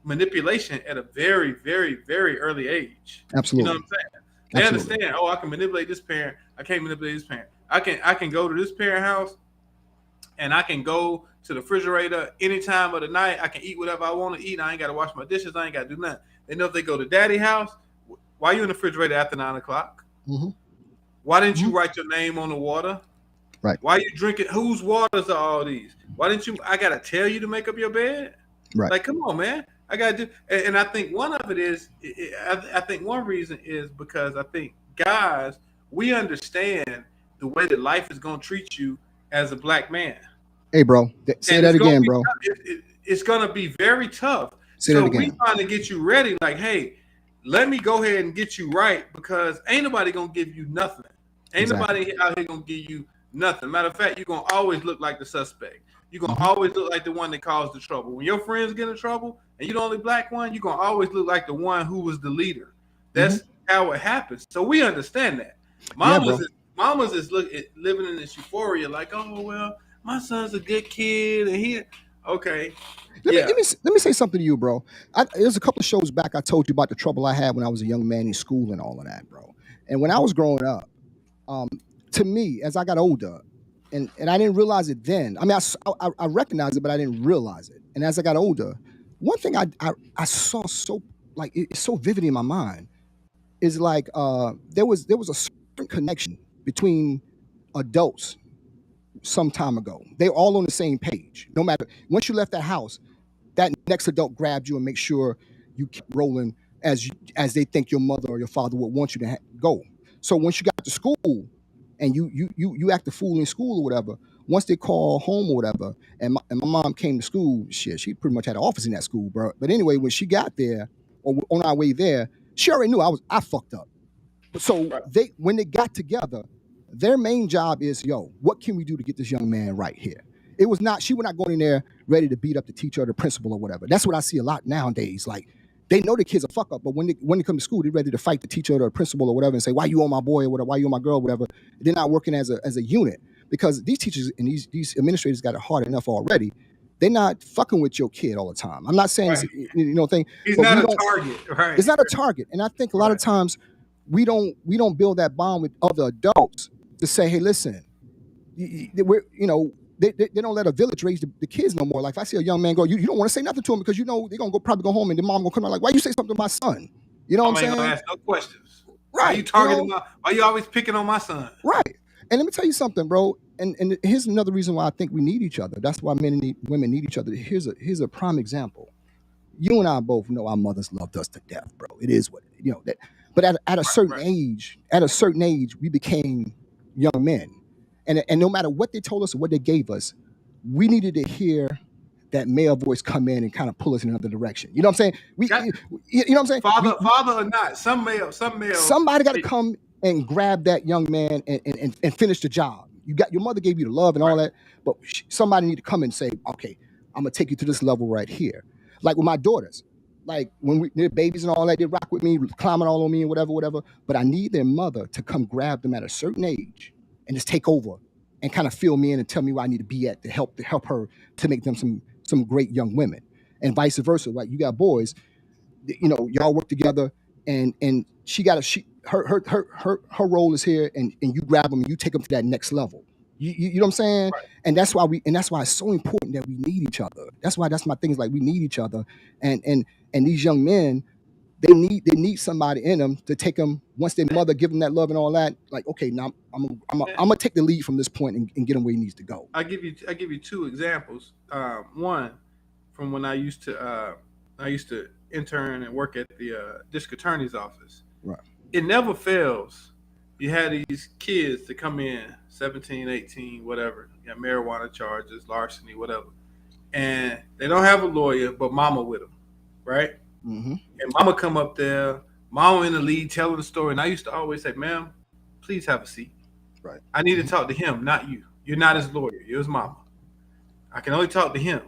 manipulation at a very, very, very early age.
Absolutely.
You know what I'm saying? They understand, oh, I can manipulate this parent. I can't manipulate this parent. I can go to this parent house, and I can go to the refrigerator any time of the night. I can eat whatever I want to eat. I ain't got to wash my dishes. I ain't got to do nothing. They know if they go to daddy house, why you in the refrigerator after 9 o'clock? Why didn't you write your name on the water? Right. Why you drinking? Whose waters are all these? Why didn't you? I got to tell you to make up your bed? Right. Like, come on, man. I got to do. And I think one of it is, I think one reason is because I think guys, we understand the way that life is going to treat you as a black man.
Hey, bro, say that again, bro.
It's going to be very tough. So we trying to get you ready. Like, hey, let me go ahead and get you right, because ain't nobody going to give you nothing. Ain't nobody out here going to give you nothing. Matter of fact, you're going to always look like the suspect. You're going to always look like the one that caused the trouble. When your friends get in trouble and you're the only black one, you're going to always look like the one who was the leader. That's how it happens. So we understand that. Mamas is living in this euphoria, like, oh, well, my son's a good kid, and he, okay.
Let me say something to you, bro. There's a couple of shows back I told you about the trouble I had when I was a young man in school and all of that, bro. And when I was growing up, to me, as I got older, and I didn't realize it then. I mean, I recognized it, but I didn't realize it. And as I got older, one thing I saw so, like, it's so vivid in my mind is like there was a certain connection between adults some time ago. They were all on the same page. No matter, once you left that house, that next adult grabbed you and make sure you keep rolling as they think your mother or your father would want you to go. So once you got to school and you act a fool in school or whatever, once they call home or whatever, and my mom came to school, shit, she pretty much had an office in that school, bro. But anyway, when she got there or on our way there, she already knew I fucked up. So when they got together, their main job is, yo, what can we do to get this young man right here? It was not, she was not going in there ready to beat up the teacher or the principal or whatever. That's what I see a lot nowadays. Like, they know the kid's a fuck up, but when they come to school, they're ready to fight the teacher or the principal or whatever and say, why you on my boy or whatever, why you on my girl or whatever. They're not working as a unit, because these teachers and these administrators got it hard enough already. They're not fucking with your kid all the time. I'm not saying, thing.
He's not a target, right?
It's not a target. And I think a lot of times we don't build that bond with other adults to say, hey, listen, we're, they don't let a village raise the kids no more. Like, if I see a young man go, you don't want to say nothing to him because they're going to probably go home and the mom going to come out like, why you say something to my son? You know what I'm saying?
Gonna ask no questions.
Right.
Why you targeting why you always picking on my son?
Right. And let me tell you something, bro. And here's another reason why I think we need each other. That's why women need each other. Here's a prime example. You and I both know our mothers loved us to death, bro. It is what that. But at a certain age, we became young men, and no matter what they told us or what they gave us, we needed to hear that male voice come in and kind of pull us in another direction. You know what I'm saying? You know what I'm saying?
Father or not, some male.
Somebody got to come and grab that young man and finish the job. Your mother gave you the love and all that, but somebody need to come and say, okay, I'm gonna take you to this level right here. Like with my daughters, like when they're babies and all that, they rock with me, climbing all on me and whatever. But I need their mother to come grab them at a certain age and just take over and kind of fill me in and tell me where I need to be at to help her to make them some great young women, and vice versa. Like, you got boys, y'all work together, and her role is here, and you grab them and you take them to that next level. You know what I'm saying? Right. And that's why it's so important that we need each other. That's my thing is, like, we need each other, and these young men, they need somebody in them to take them once their mother give them that love and all that. Like, okay, now I'm gonna take the lead from this point and get him where he needs to go.
I give you two examples. One from when I used to intern and work at the district attorney's office.
Right.
It never fails. You had these kids that come in 17, 18, whatever, got marijuana charges, larceny, whatever, and they don't have a lawyer, but mama with them, right?
Mm-hmm.
And mama come up there, mama in the lead telling the story, and I used to always say, ma'am, please have a seat.
Right.
I need to talk to him, not you. You're not his lawyer. You're his mama. I can only talk to him.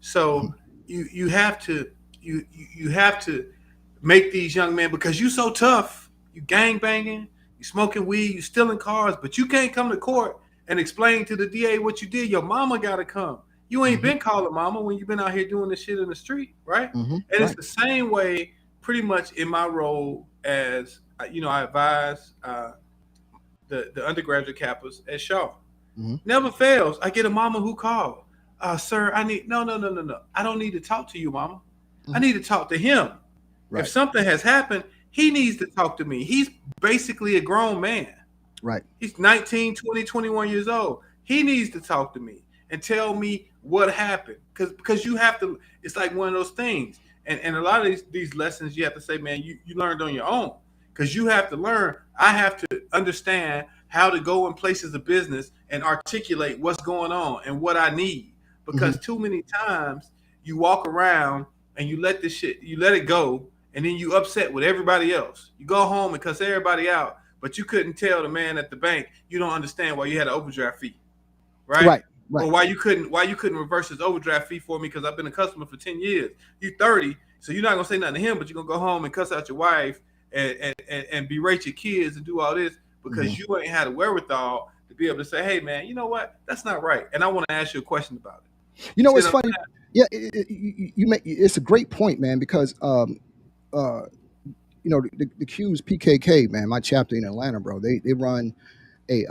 So you have to make these young men, because you so tough, you gang banging, you smoking weed, you stealing cars, but you can't come to court and explain to the DA what you did. Your mama got to come. You ain't been calling mama when you've been out here doing this shit in the street, right? And it's the same way pretty much in my role as, I advise the undergraduate campus at Shaw. Never fails. I get a mama who called. Sir, no. I don't need to talk to you, mama. I need to talk to him. Right. If something has happened, he needs to talk to me. He's basically a grown man.
Right.
He's 19, 20, 21 years old. He needs to talk to me and tell me what happened. Because you have to, it's like one of those things. And a lot of these lessons you have to say, man, you learned on your own. Because you have to learn. I have to understand how to go in places of business and articulate what's going on and what I need. Because too many times you walk around and you let it go, and then you upset with everybody else. You go home and cuss everybody out, but you couldn't tell the man at the bank you don't understand why you had an overdraft fee, right? Or why you couldn't reverse his overdraft fee for me because I've been a customer for 10 years. You 30, so you're not gonna say nothing to him, but you're gonna go home and cuss out your wife and berate your kids and do all this because you ain't had a wherewithal to be able to say, hey man, you know what? That's not right. And I want to ask you a question about it.
You know what's funny? Yeah, it's a great point, man, because the Q's PKK, man, my chapter in Atlanta, bro, they run a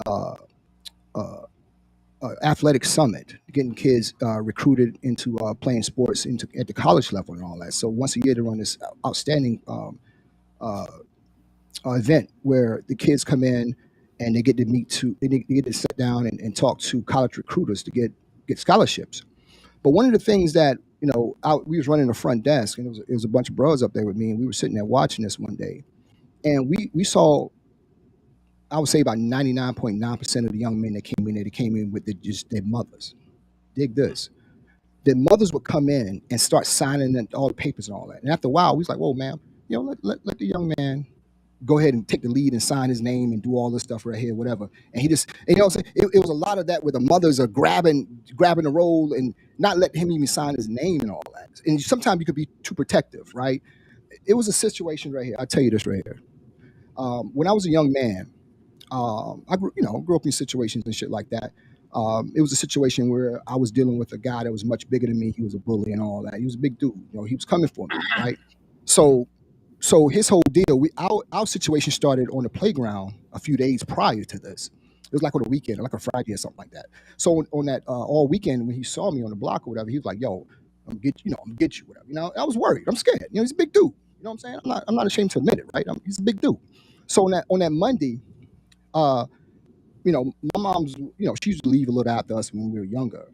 athletic summit, getting kids recruited into playing sports at the college level and all that. So once a year they run this outstanding event where the kids come in and they get to sit down and talk to college recruiters to get scholarships. But one of the things that we was running the front desk, and it was a bunch of bros up there with me, and we were sitting there watching this one day, and we saw, I would say about 99.9% of the young men that came in there, they came in with just their mothers. Dig this. Their mothers would come in and start signing all the papers and all that. And after a while, we was like, whoa, man, let the young man go ahead and take the lead and sign his name and do all this stuff right here, whatever. And he just, and, what I'm saying? It was a lot of that where the mothers are grabbing the roll and not letting him even sign his name and all that. And sometimes you could be too protective, right? It was a situation right here. I'll tell you this right here. When I was a young man, I grew up in situations and shit like that. It was a situation where I was dealing with a guy that was much bigger than me. He was a bully and all that. He was a big dude. He was coming for me, right? So his whole deal, our situation started on the playground a few days prior to this. It was like on a weekend, like a Friday or something like that. So on that all weekend, when he saw me on the block or whatever, he was like, "Yo, I'm gonna get you, whatever." I was worried. I'm scared. He's a big dude. You know what I'm saying? I'm not ashamed to admit it, right? He's a big dude. So on that Monday, my mom's, she used to leave a little after us when we were younger,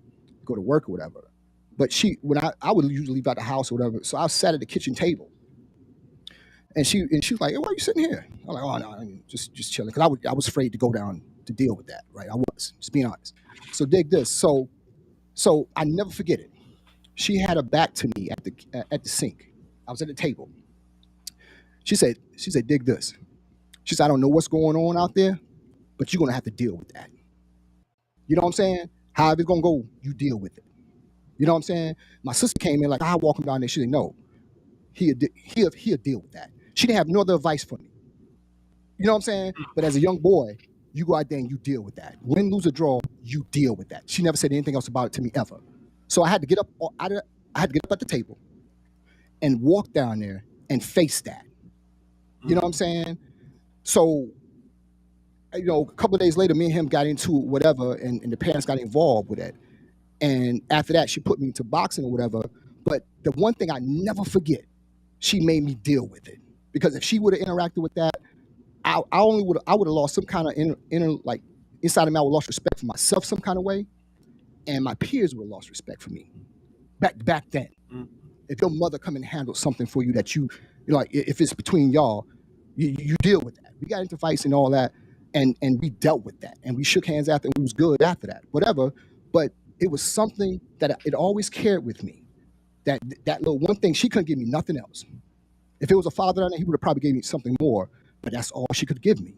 go to work or whatever. But when I would usually leave out the house or whatever, so I sat at the kitchen table. And she was like, "Hey, why are you sitting here?" I'm like, "Oh no, I mean, just chilling," because I was afraid to go down to deal with that, right? I was, just being honest. So dig this. So I never forget it. She had her back to me at the sink. I was at the table. She said, "Dig this." She said, "I don't know what's going on out there, but you're gonna have to deal with that." You know what I'm saying? However it's gonna go, you deal with it. You know what I'm saying? My sister came in like, I walk him down there. She said, "No, he'll deal with that." She didn't have no other advice for me. You know what I'm saying? But as a young boy, you go out there and you deal with that. Win, lose, or draw, you deal with that. She never said anything else about it to me ever. So I had to get up at the table and walk down there and face that. You know what I'm saying? So, a couple of days later, me and him got into whatever, and the parents got involved with it. And after that, she put me into boxing or whatever. But the one thing I never forget, she made me deal with it. Because if she would have interacted with that, I would have lost some kind of inner like inside of me. I would have lost respect for myself some kind of way, and my peers would have lost respect for me. Back then, if your mother come and handle something for you that you like, if it's between y'all, you deal with that. We got into fights and all that, and we dealt with that, and we shook hands after, and we was good after that, whatever. But it was something that it always carried with me. That little one thing, she couldn't give me nothing else. If it was a father on there, he would have probably gave me something more, but that's all she could give me.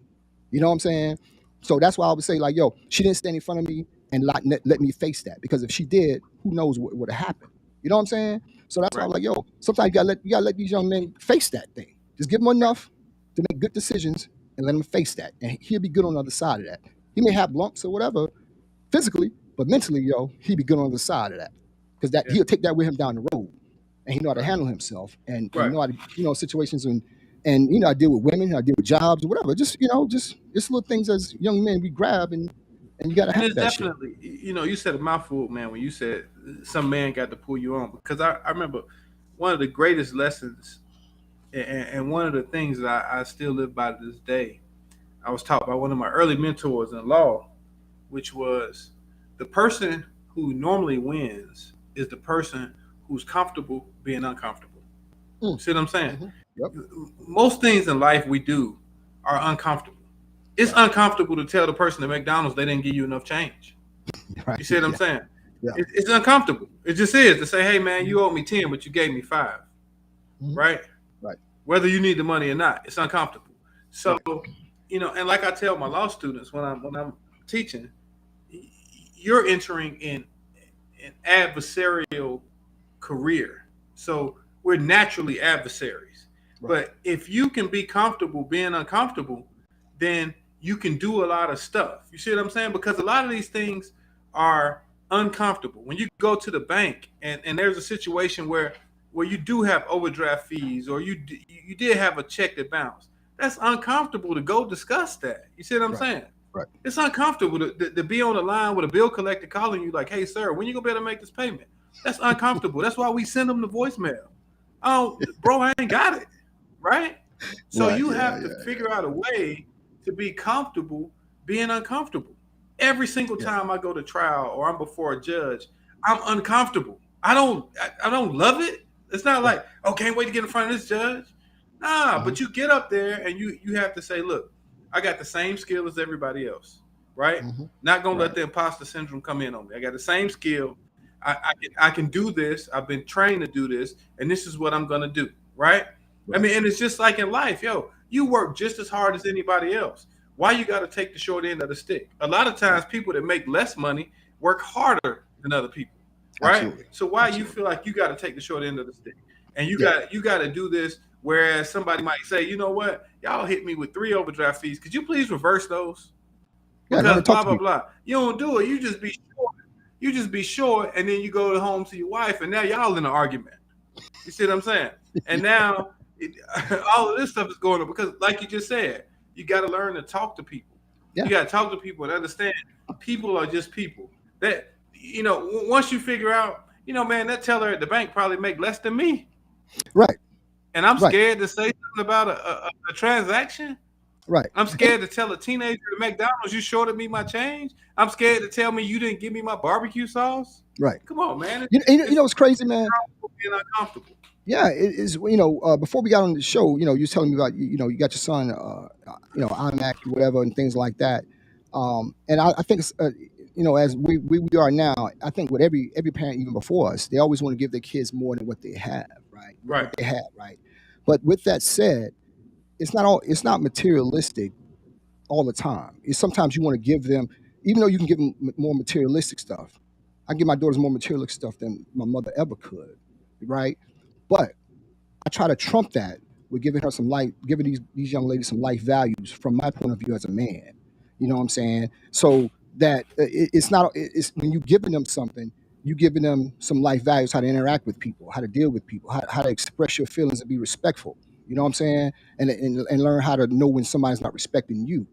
You know what I'm saying? So that's why I would say, like, yo, she didn't stand in front of me and let me face that, because if she did, who knows what would have happened? You know what I'm saying? So that's why I'm like, yo, sometimes you gotta let these young men face that thing. Just give them enough to make good decisions and let him face that, and he'll be good on the other side of that. He may have lumps or whatever physically, but mentally, he'll be good on the other side of that, because he'll take that with him down the road, and he know how to handle himself, and he know how to, situations, and I deal with women, I deal with jobs or whatever. Just little things as young men we grab, and you got to have that
definitely shit. You said a mouthful, man, when you said some man got to pull you on, because I remember one of the greatest lessons. And one of the things that I still live by to this day, I was taught by one of my early mentors in law, which was the person who normally wins is the person who's comfortable being uncomfortable. See what I'm saying?
Mm-hmm. Yep.
Most things in life we do are uncomfortable. It's uncomfortable to tell the person at McDonald's they didn't give you enough change. Right. You see what I'm saying?
Yeah.
It's uncomfortable. It just is to say, hey, man, you owe me 10, but you gave me 5. Mm-hmm. Right? Whether you need the money or not, it's uncomfortable. So, and like I tell my law students when I'm teaching, you're entering in an adversarial career. So we're naturally adversaries. Right. But if you can be comfortable being uncomfortable, then you can do a lot of stuff. You see what I'm saying? Because a lot of these things are uncomfortable. When you go to the bank and there's a situation where you do have overdraft fees, or you did have a check that bounced, that's uncomfortable to go discuss that. You see what I'm saying?
Right.
It's uncomfortable to be on the line with a bill collector calling you like, hey, sir, when you going to be able to make this payment? That's uncomfortable. That's why we send them the voicemail. Oh, bro, I ain't got it. Right? So you have to figure out a way to be comfortable being uncomfortable. Every single time I go to trial or I'm before a judge, I'm uncomfortable. I don't love it. It's not like, oh, can't wait to get in front of this judge. Nah, but you get up there and you have to say, look, I got the same skill as everybody else, right? Not gonna let the imposter syndrome come in on me. I got the same skill. I can do this. I've been trained to do this, and this is what I'm gonna do, right? I mean, and it's just like in life, yo. You work just as hard as anybody else. Why you got to take the short end of the stick? A lot of times, people that make less money work harder than other people, right?
Absolutely.
So why you feel like you got to take the short end of the stick, and you got to do this? Whereas somebody might say, you know what, y'all hit me with 3 overdraft fees. Could you please reverse those? Because blah blah blah. You don't do it. You just be short. You just be short, and then you go home to your wife, and now y'all in an argument. You see what I'm saying? And now all of this stuff is going on because, like you just said, you got to learn to talk to people. You got to talk to people and understand people are just people. That, once you figure out, man, that teller at the bank probably make less than me.
Right.
And I'm scared to say something about a transaction.
Right.
I'm scared to tell a teenager at McDonald's you shorted me my change. I'm scared to tell me you didn't give me my barbecue sauce.
Right.
Come on, man.
You know what's crazy, man?
Being uncomfortable.
Yeah, it is. Before we got on the show, you were telling me about you got your son, IMAC, whatever, and things like that. And I think it's, as we are now, I think with every parent even before us, they always want to give their kids more than what they have, right?
Right.
What they have, right? But with that said, it's not materialistic all the time. It's sometimes you want to give them, even though you can give them more materialistic stuff. I give my daughters more materialistic stuff than my mother ever could, right? But I try to trump that with giving her giving these young ladies some life values from my point of view as a man. You know what I'm saying? So that it's when you're giving them something, you're giving them some life values, how to interact with people, how to deal with people, how to express your feelings and be respectful. You know what I'm saying? And learn how to know when somebody's not respecting you.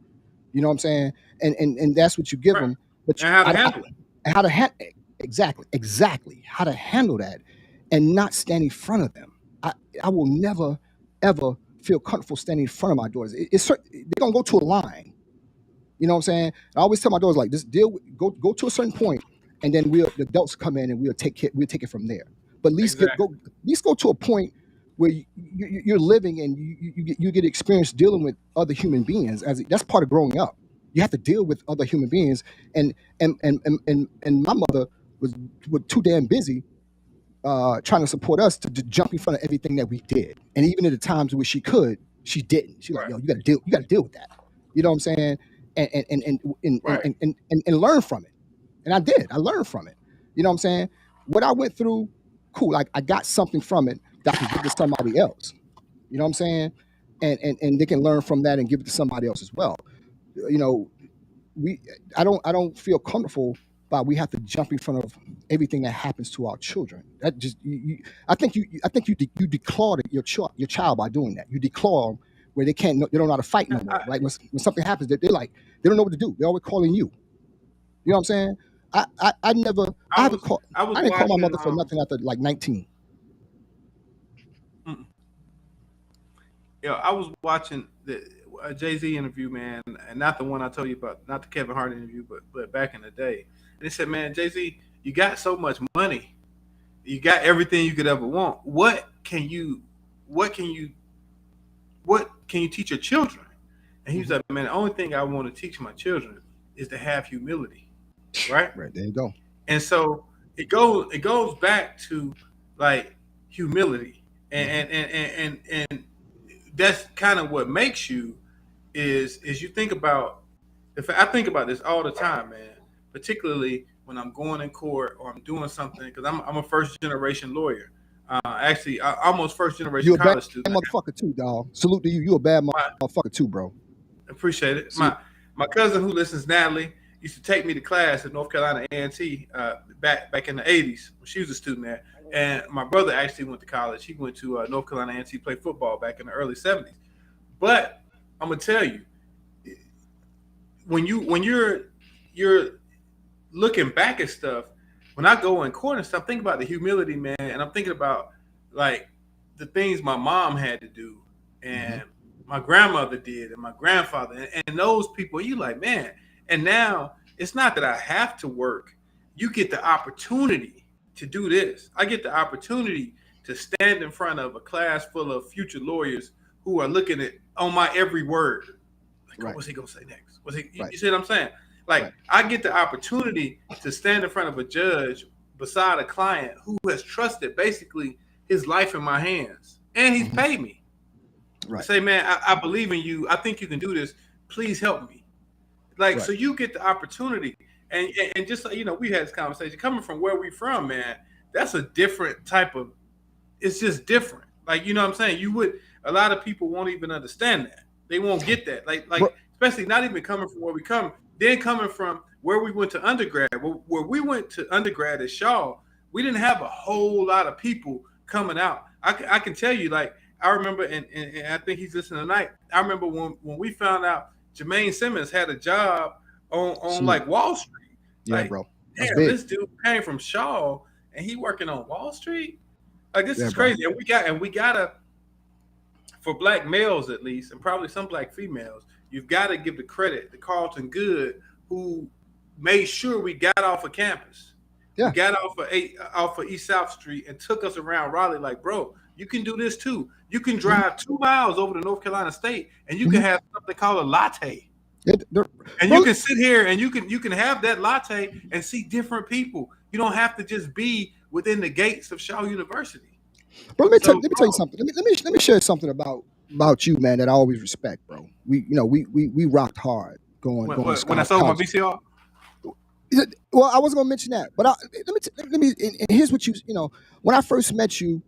You know what I'm saying? And that's what you give them. But
and how to handle it.
How to handle exactly how to handle that, and not stand in front of them. I will never ever feel comfortable standing in front of my daughters. They're gonna go to a line. You know what I'm saying? I always tell my daughters, like, just go to a certain point, and then the adults come in and we'll take it from there. But at least go to a point where you're living and you get experience dealing with other human beings. That's part of growing up. You have to deal with other human beings, and my mother was too damn busy trying to support us to jump in front of everything that we did. And even at the times where she could, she didn't. She's like, yo, you got to deal with that. You know what I'm saying? And learn from it. And I did. I learned from it. You know what I'm saying? What I went through, cool. I got something from it that I can give to somebody else. You know what I'm saying? And they can learn from that and give it to somebody else as well. I don't feel comfortable by we have to jump in front of everything that happens to our children. That just I think you declared your child by doing that. You declare where they don't know how to fight no more. Right? When something happens, they don't know what to do. They're always calling you. You know what I'm saying? I didn't call my mother for nothing after like 19.
Yeah, I was watching the Jay-Z interview, man, and not the one I told you about, not the Kevin Hart interview, but back in the day. And they said, man, Jay-Z, you got so much money, you got everything you could ever want. What can you teach your children? And he was like, man, the only thing I want to teach my children is to have humility, right?
Right, there you go.
And so it goes back to like humility, and that's kind of what makes you is you think about. I think about this all the time, man. Particularly when I'm going in court or I'm doing something, because I'm a first generation lawyer. Actually, almost first generation college student.
You're a bad motherfucker too, dog. Salute to you. You a bad motherfucker too, bro.
Appreciate it. My cousin who listens, Natalie, used to take me to class at North Carolina A&T back in the 80s when she was a student there. And my brother actually went to college. He went to North Carolina A&T, played football back in the early 70s. But I'm gonna tell you, when you're looking back at stuff, when I go in court and stuff, think about the humility, man, and I'm thinking about like the things my mom had to do and my grandmother did and my grandfather and those people. You like, man, and now it's not that I have to work. You get the opportunity to do this. I get the opportunity to stand in front of a class full of future lawyers who are looking at on my every word. Like,
Right.
what's he gonna say next? What's he?
Right.
You see what I'm saying? Like,
Right.
I get the opportunity to stand in front of a judge beside a client who has trusted basically his life in my hands, and he's paid me.
Right.
I say, man, I believe in you. I think you can do this. Please help me. Like,
Right.
so you get the opportunity, and just so you know, we had this conversation coming from where we from, man. That's a different type of. It's just different. Like, you know what I'm saying? You would. A lot of people won't even understand that. They won't get that. Like, especially not even coming from where we come. Then coming from where we went to undergrad. Where we went to undergrad at Shaw, we didn't have a whole lot of people coming out. I can tell you, like, I remember, and I think he's listening tonight. I remember when we found out Jermaine Simmons had a job on like Wall Street.
Yeah,
like,
bro. That's
damn,
big.
this dude came from Shaw and he working on Wall Street. Like, this is
bro.
crazy. And we gotta, for black males at least, and probably some black females, you've got to give the credit to Carlton Good, who made sure we got off of campus.
Yeah.
We got off of East South Street and took us around Raleigh. Like, bro, you can do this too. You can drive 2 miles over to North Carolina State, and you can have something called a latte. And you can sit here and you can have that latte and see different people. You don't have to just be within the gates of Shaw University.
Bro, let me tell you something. Let me share something about you, man, that I always respect, bro. We rocked hard going
when I sold my VCR.
Well, I wasn't gonna mention that, but let me. And here's what when I first met you,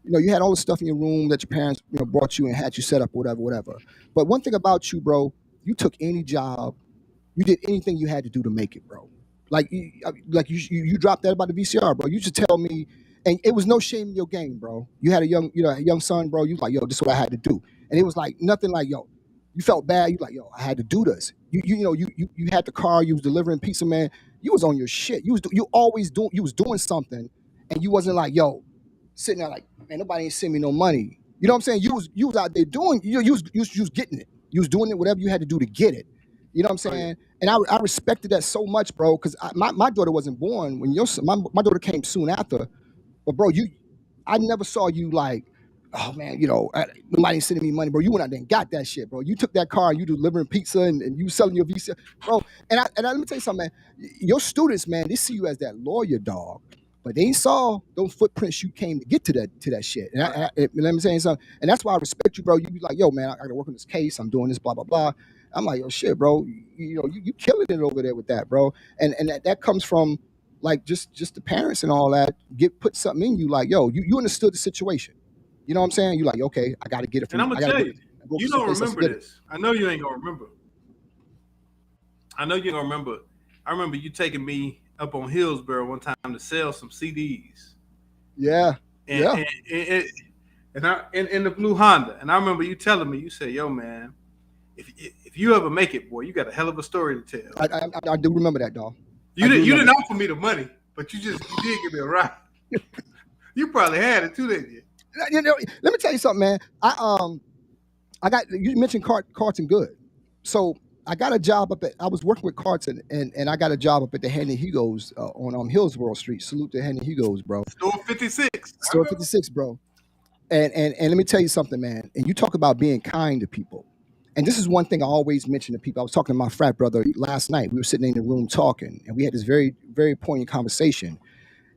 you had all the stuff in your room that your parents brought you and had you set up, whatever. But one thing about you, bro, you took any job, you did anything you had to do to make it, bro. Like you dropped that about the VCR, bro. You should tell me, and it was no shame in your game, bro. You had a young son, bro. You was like, yo, this is what I had to do, and it was like nothing like, yo, you felt bad. You like, yo, I had to do this. You had the car. You was delivering pizza, man. You was on your shit. You was doing something, and you wasn't like, yo, sitting there like, man, nobody ain't send me no money. You know what I'm saying? You was out there doing. You was getting it. You was doing it, whatever you had to do to get it. You know what I'm saying? And I respected that so much, bro, because my daughter wasn't born when my daughter came soon after. But bro, I never saw you like, oh man, nobody ain't sending me money, bro. You went out there and got that shit, bro. You took that car and you delivering pizza and you selling your visa, bro. And let me tell you something, man. Your students, man, they see you as that lawyer dog, but they ain't saw those footprints you came to get to that shit. And let me tell you something. And that's why I respect you, bro. You be like, yo, man, I gotta work on this case. I'm doing this, blah blah blah. I'm like, yo, shit, bro. You killing it over there with that, bro. And that comes from like just the parents and all that. Put something in you, like, yo, you understood the situation. You know what I'm saying? You like, okay, I got to get it.
And I'm gonna tell you, you don't remember this. I know you ain't gonna remember. I remember you taking me up on Hillsborough one time to sell some CDs.
Yeah.
And I in the blue Honda. And I remember you telling me, you said, yo, man, if you ever make it, boy, you got a hell of a story to tell.
I do remember that, dog.
You didn't offer me the money, but you did give me a ride. You probably had it too, didn't you?
Let me tell you something, man. You mentioned Carlton Good. So I got a job I was working with Carlton and I got a job up at the Henry Hugo's on Hillsborough Street. Salute to Henry Hugo's, bro.
Store 56.
Store 56, bro. And let me tell you something, man. And you talk about being kind to people. And this is one thing I always mention to people. I was talking to my frat brother last night. We were sitting in the room talking, and we had this very, very poignant conversation.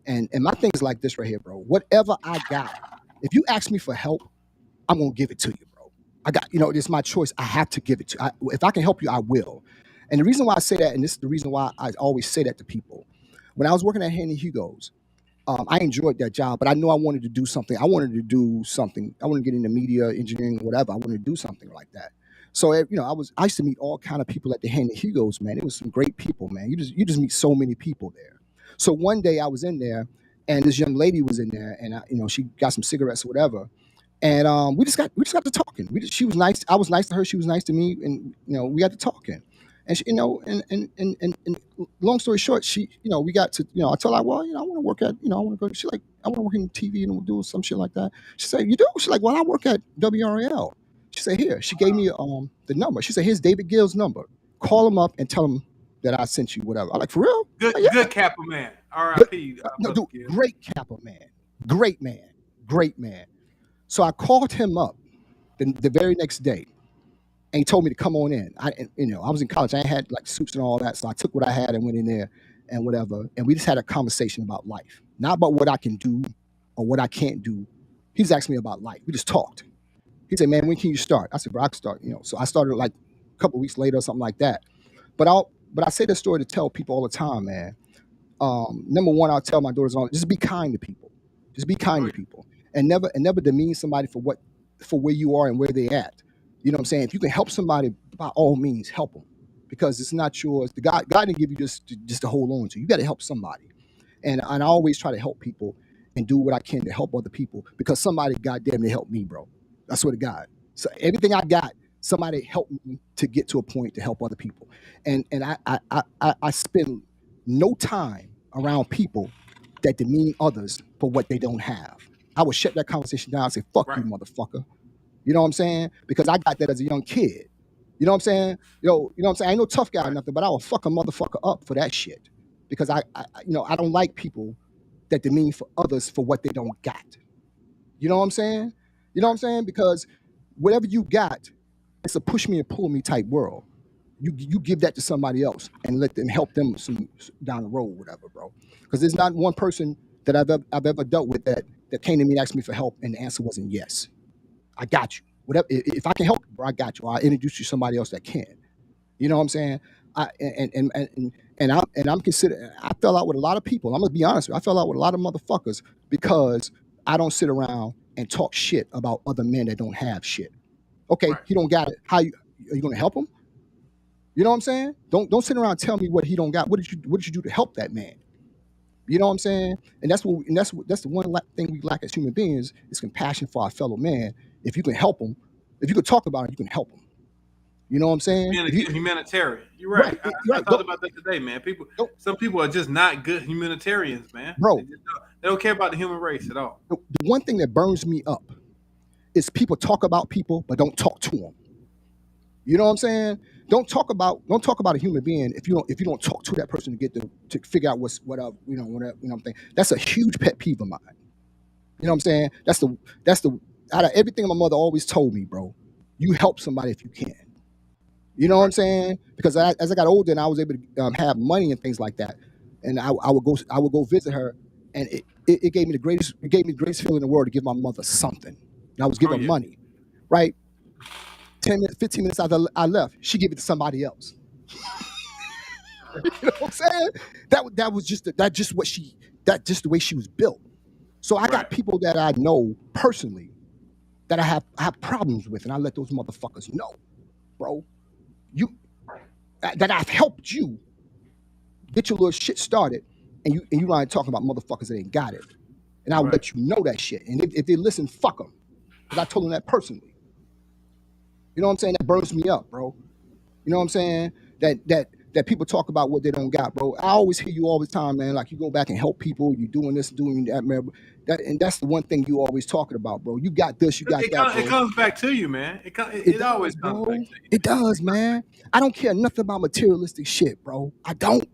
And my thing is like this right here, bro. Whatever I got, if you ask me for help, I'm going to give it to you, bro. It's my choice. I have to give it to you. If I can help you, I will. And the reason why I say that, and this is the reason why I always say that to people, when I was working at Henry Hugo's, I enjoyed that job, but I knew I wanted to do something. I wanted to get into media, engineering, whatever. I wanted to do something like that. So, I used to meet all kind of people at the Henry Hugo's, man. It was some great people, man. You just meet so many people there. So one day I was in there, and this young lady was in there, and she got some cigarettes or whatever, and we just got to talking. She was nice. I was nice to her. She was nice to me, and we got to talking. And she, and long story short, we got to, I told her, well, I want to work at, I want to go. She's like, I want to work in TV and we'll do some shit like that. She said, you do? She's like, well, I work at WRL. She said, here. She gave me the number. She said, here's David Gill's number. Call him up and tell him that I sent you whatever. I'm like, for real?
Good,
like, yeah.
Good Kappa man. R.I.P.
No,
Brother
dude,
Gill.
great Kappa man, great man, great man. So I called him up the very next day, and he told me to come on in. I was in college. I had like suits and all that, so I took what I had and went in there and whatever. And we just had a conversation about life, not about what I can do or what I can't do. He just asked me about life. We just talked. He said, "Man, when can you start?" I said, "Bro, I can start." So I started like a couple weeks later or something like that. But I say this story to tell people all the time, man. Number one, I'll tell my daughters all, just be kind to people. Just be kind to people, and never demean somebody for where you are and where they at. You know what I'm saying? If you can help somebody, by all means, help them, because it's not yours. The God didn't give you just to hold on to. You got to help somebody, and I always try to help people and do what I can to help other people, because somebody, goddamn, they helped me, bro. I swear to God. So everything I got, somebody helped me to get to a point to help other people, and I spend no time around people that demean others for what they don't have. I would shut that conversation down and say, "Fuck you, motherfucker." You know what I'm saying? Because I got that as a young kid. You know what I'm saying? You know what I'm saying? I ain't no tough guy or nothing, but I will fuck a motherfucker up for that shit. Because I don't like people that demean for others for what they don't got. You know what I'm saying? You know what I'm saying? Because whatever you got, it's a push me and pull me type world. You give that to somebody else and let them help them some down the road, whatever, bro. Because there's not one person that I've ever dealt with that came to me and asked me for help, and the answer wasn't yes. I got you. Whatever. If I can help, bro, I got you. I'll introduce you to somebody else that can. You know what I'm saying? I'm considered. I fell out with a lot of people. I'm gonna be honest with you. I fell out with a lot of motherfuckers because I don't sit around and talk shit about other men that don't have shit. Okay, he don't got it. Are you gonna help him? You know what I'm saying? Don't sit around and tell me what he don't got. What did you do to help that man? You know what I'm saying? And that's the one thing we lack as human beings is compassion for our fellow man. If you can help him, if you can talk about it, you can help him. You know what I'm saying?
Being a good humanitarian. You're right. I thought about that today, man. Some people are just not good humanitarians, man.
Bro,
they don't care about the human race at all.
The one thing that burns me up is people talk about people but don't talk to them. You know what I'm saying? Don't talk about a human being if you don't talk to that person to get to figure out what up, whatever, I'm saying. That's a huge pet peeve of mine. You know what I'm saying? That's the out of everything my mother always told me, bro. You help somebody if you can. You know what I'm saying? Because as I got older and I was able to have money and things like that, and I would go visit her, and it gave me the greatest feeling in the world to give my mother something. And I was giving her money, right? 10 minutes, 15 minutes after I left, she gave it to somebody else. You know what I'm saying? That was just the way she was built. So I got people that I know personally that I have problems with, and I let those motherfuckers know, bro. That I've helped you get your little shit started, and you ain't talking about motherfuckers that ain't got it, and I'll let you know that shit. And if they listen, fuck them, because I told them that personally. You know what I'm saying? That burns me up, bro. You know what I'm saying? That people talk about what they don't got, bro. I always hear you all the time, man. Like you go back and help people, you doing this, doing that, man. And that's the one thing you always talking about, bro. You got this, you got that, bro.
It comes back to you, man. It always comes back to you.
It does, man. I don't care nothing about materialistic shit, bro. I don't.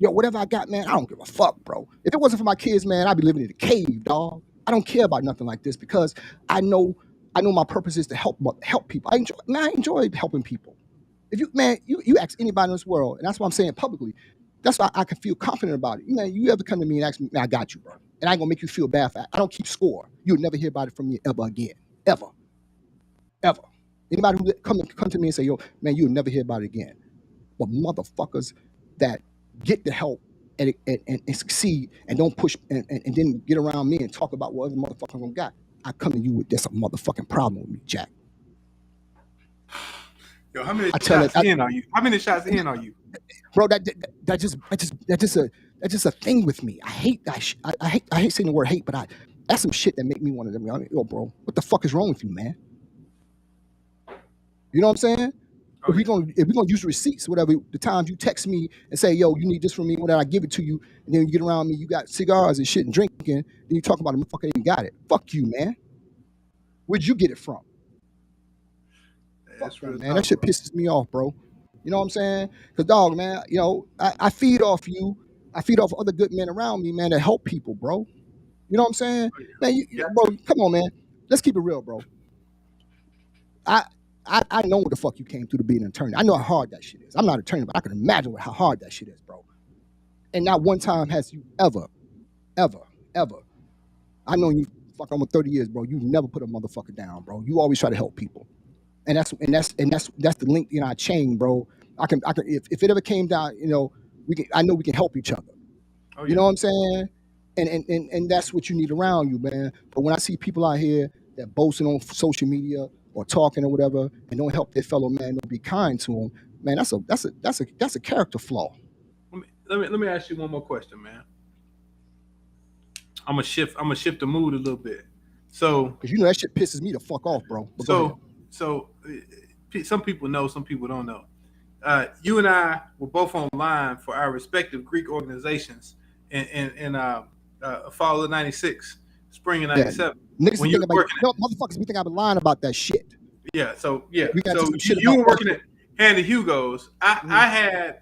Yo, whatever I got, man, I don't give a fuck, bro. If it wasn't for my kids, man, I'd be living in a cave, dog. I don't care about nothing like this because I know my purpose is to help people. I enjoy helping people. If you ask anybody in this world, and that's what I'm saying publicly, that's why I can feel confident about it. Man, you ever come to me and ask me, man, I got you, bro. And I ain't gonna make you feel bad for it. I don't keep score. You'll never hear about it from me ever again. Ever. Ever. Anybody who come to me and say, yo, man, you'll never hear about it again. But motherfuckers that get the help and succeed and don't push and then get around me and talk about what other motherfuckers gonna got, I come to you with that's a motherfucking problem with me, Jack.
Yo, how many shots in are you? How many shots in are you?
Bro, that's just a thing with me. I hate saying the word hate, but that's some shit that make me want to. Yo, bro, what the fuck is wrong with you, man? You know what I'm saying? If we're gonna use receipts, whatever, the times you text me and say, yo, you need this from me, whatever, I give it to you, and then you get around me, you got cigars and shit and drinking, then you talk about a motherfucker ain't got it. Fuck you, man. Where'd you get it from? Fuck that, man. That shit pisses me off, bro. You know what I'm saying? Because, dog, man, I feed off you. I feed off other good men around me, man, that help people, bro. You know what I'm saying? Man,
Yeah.
bro, come on, man. Let's keep it real, bro. I know what the fuck you came through to be an attorney. I know how hard that shit is. I'm not an attorney, but I can imagine how hard that shit is, bro. And not one time has you ever, I know you fuck almost 30 years, bro. You never put a motherfucker down, bro. You always try to help people. And that's the link in our chain, bro. I can if it ever came down, I know we can help each other.
Oh, yeah.
You know what I'm saying? And that's what you need around you, man. But when I see people out here that boasting on social media or talking or whatever and don't help their fellow man, don't be kind to them, man, that's a character flaw.
Let me ask you one more question, man. I'm gonna shift the mood a little bit. So,
because that shit pisses me the fuck off, bro. But
so some people know, some people don't know. You and I were both online for our respective Greek organizations in fall of '96, spring of '97.
Niggas when you were working, motherfuckers, we think I've been lying about that shit.
Yeah. So you were working at Handy Hugo's. I had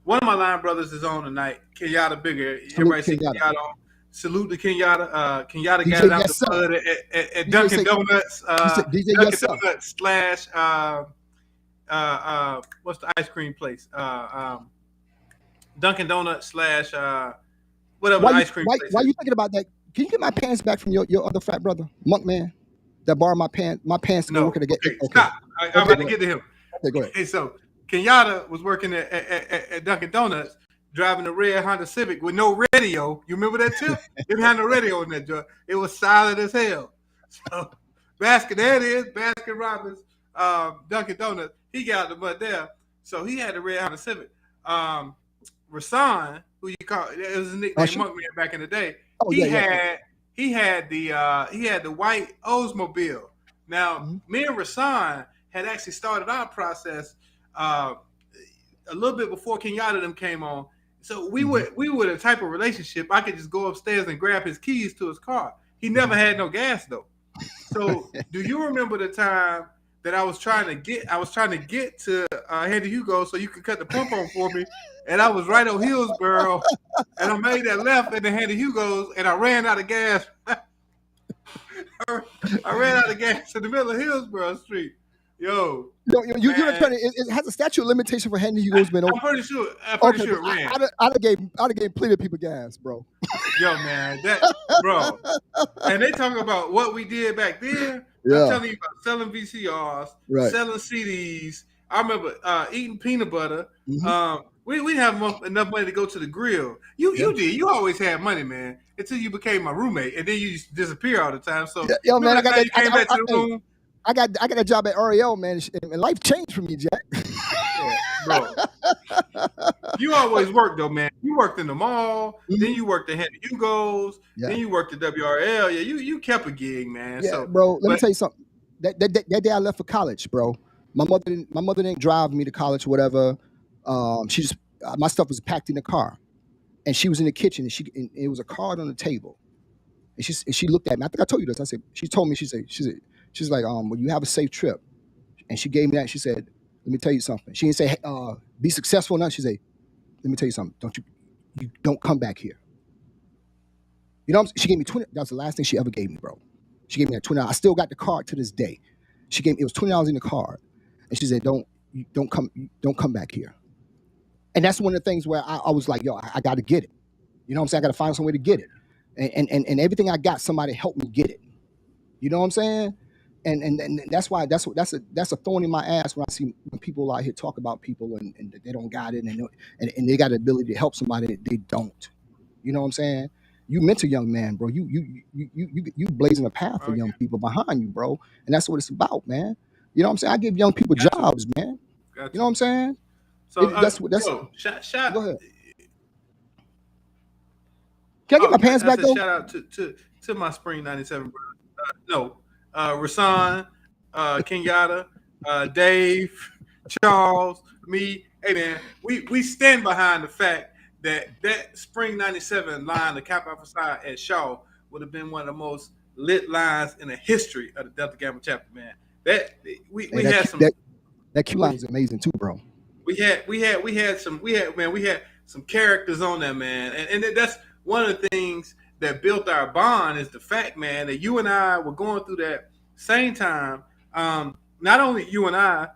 one of my line brothers is on tonight. Kenyatta Bigger. Everybody say Kenyatta. Salute to Kenyatta. Kenyatta got it out the blood at Dunkin' Donuts. Dunkin' Donuts slash what's the ice cream place? Dunkin' Donuts slash whatever ice cream place.
Why are you thinking about that? Can you get my pants back from your other frat brother, Monk Man, that borrowed my pants to go work at the
Okay. Stop. I'm about to get to him.
Okay, go ahead.
Okay, so Kenyatta was working at Dunkin' Donuts, driving a red Honda Civic with no radio. You remember that too? Didn't have no radio in that joint. It was silent as hell. So Baskin Robbins, Dunkin' Donuts. He got the butt there. So he had the red Honda Civic. Rasan, who you call it was his nickname Monkman back in the day. He had the white Oldsmobile. Now, me and Rasan had actually started our process a little bit before Kenyatta them came on. So we were the type of relationship I could just go upstairs and grab his keys to his car. He never had no gas though. So do you remember the time that I was trying to get to Handy Hugo so you could cut the pump on for me, and I was right on Hillsboro, and I made that left in the Handy Hugo's, and I ran out of gas. I ran out of gas in the middle of Hillsboro Street. You're trying to. It has a statute of limitation for Handy Hugo's been open. I'm pretty sure it ran.
I'd have gave plenty of people gas, bro.
Yo, man, bro. And they talking about what we did back then. Yeah. I'm telling you about selling VCRs, selling CDs. I remember eating peanut butter. Mm-hmm. We didn't have enough money to go to the grill. You did. You always had money, man, until you became my roommate, and then you used to disappear all the time. So, man, I got that. You came back to the room.
I got a job at REL, man, and life changed for me, Jack.
Yeah, bro. You always worked though, man. You worked in the mall, then you worked at Handy Hugo's, then you worked at WRL. Yeah, you kept a gig, man.
Yeah, so, bro. Let me tell you something. That day I left for college, bro. My mother didn't drive me to college or whatever. She just my stuff was packed in the car, and she was in the kitchen, and it was a card on the table, and she looked at me. I think I told you this. I said, she told me, she said. She's like, well, you have a safe trip. And she gave me that. She said, let me tell you something. She didn't say, hey, be successful or not. She said, let me tell you something. You don't come back here. You know what I'm saying? She gave me 20. That was the last thing she ever gave me, bro. She gave me that $20. I still got the card to this day. It was $20 in the card. And she said, don't come back here. And that's one of the things where I was like, yo, I got to get it. You know what I'm saying? I got to find some way to get it. And everything I got, somebody helped me get it. You know what I'm saying? And that's why that's a thorn in my ass when I see when people out here talk about people and they don't got it and they got the ability to help somebody they don't. You know what I'm saying? You mentor young man, bro. You blazing a path for young people behind you, bro. And that's what it's about, man. You know what I'm saying? I give young people jobs, man. You know what I'm saying?
So
shout. Go ahead. Can I get my pants back though?
Shout out to my spring '97 brother. Rasan, Kenyatta, Dave, Charles, me. Hey man, we stand behind the fact that spring '97 line, the Kappa Alpha Psi at Shaw, would have been one of the most lit lines in the history of the Delta Gamma chapter, man. That Q
line is amazing too, bro.
We had some characters on there, man. And that's one of the things that built our bond is the fact, man, that you and I were going through that same time. Not only you and I,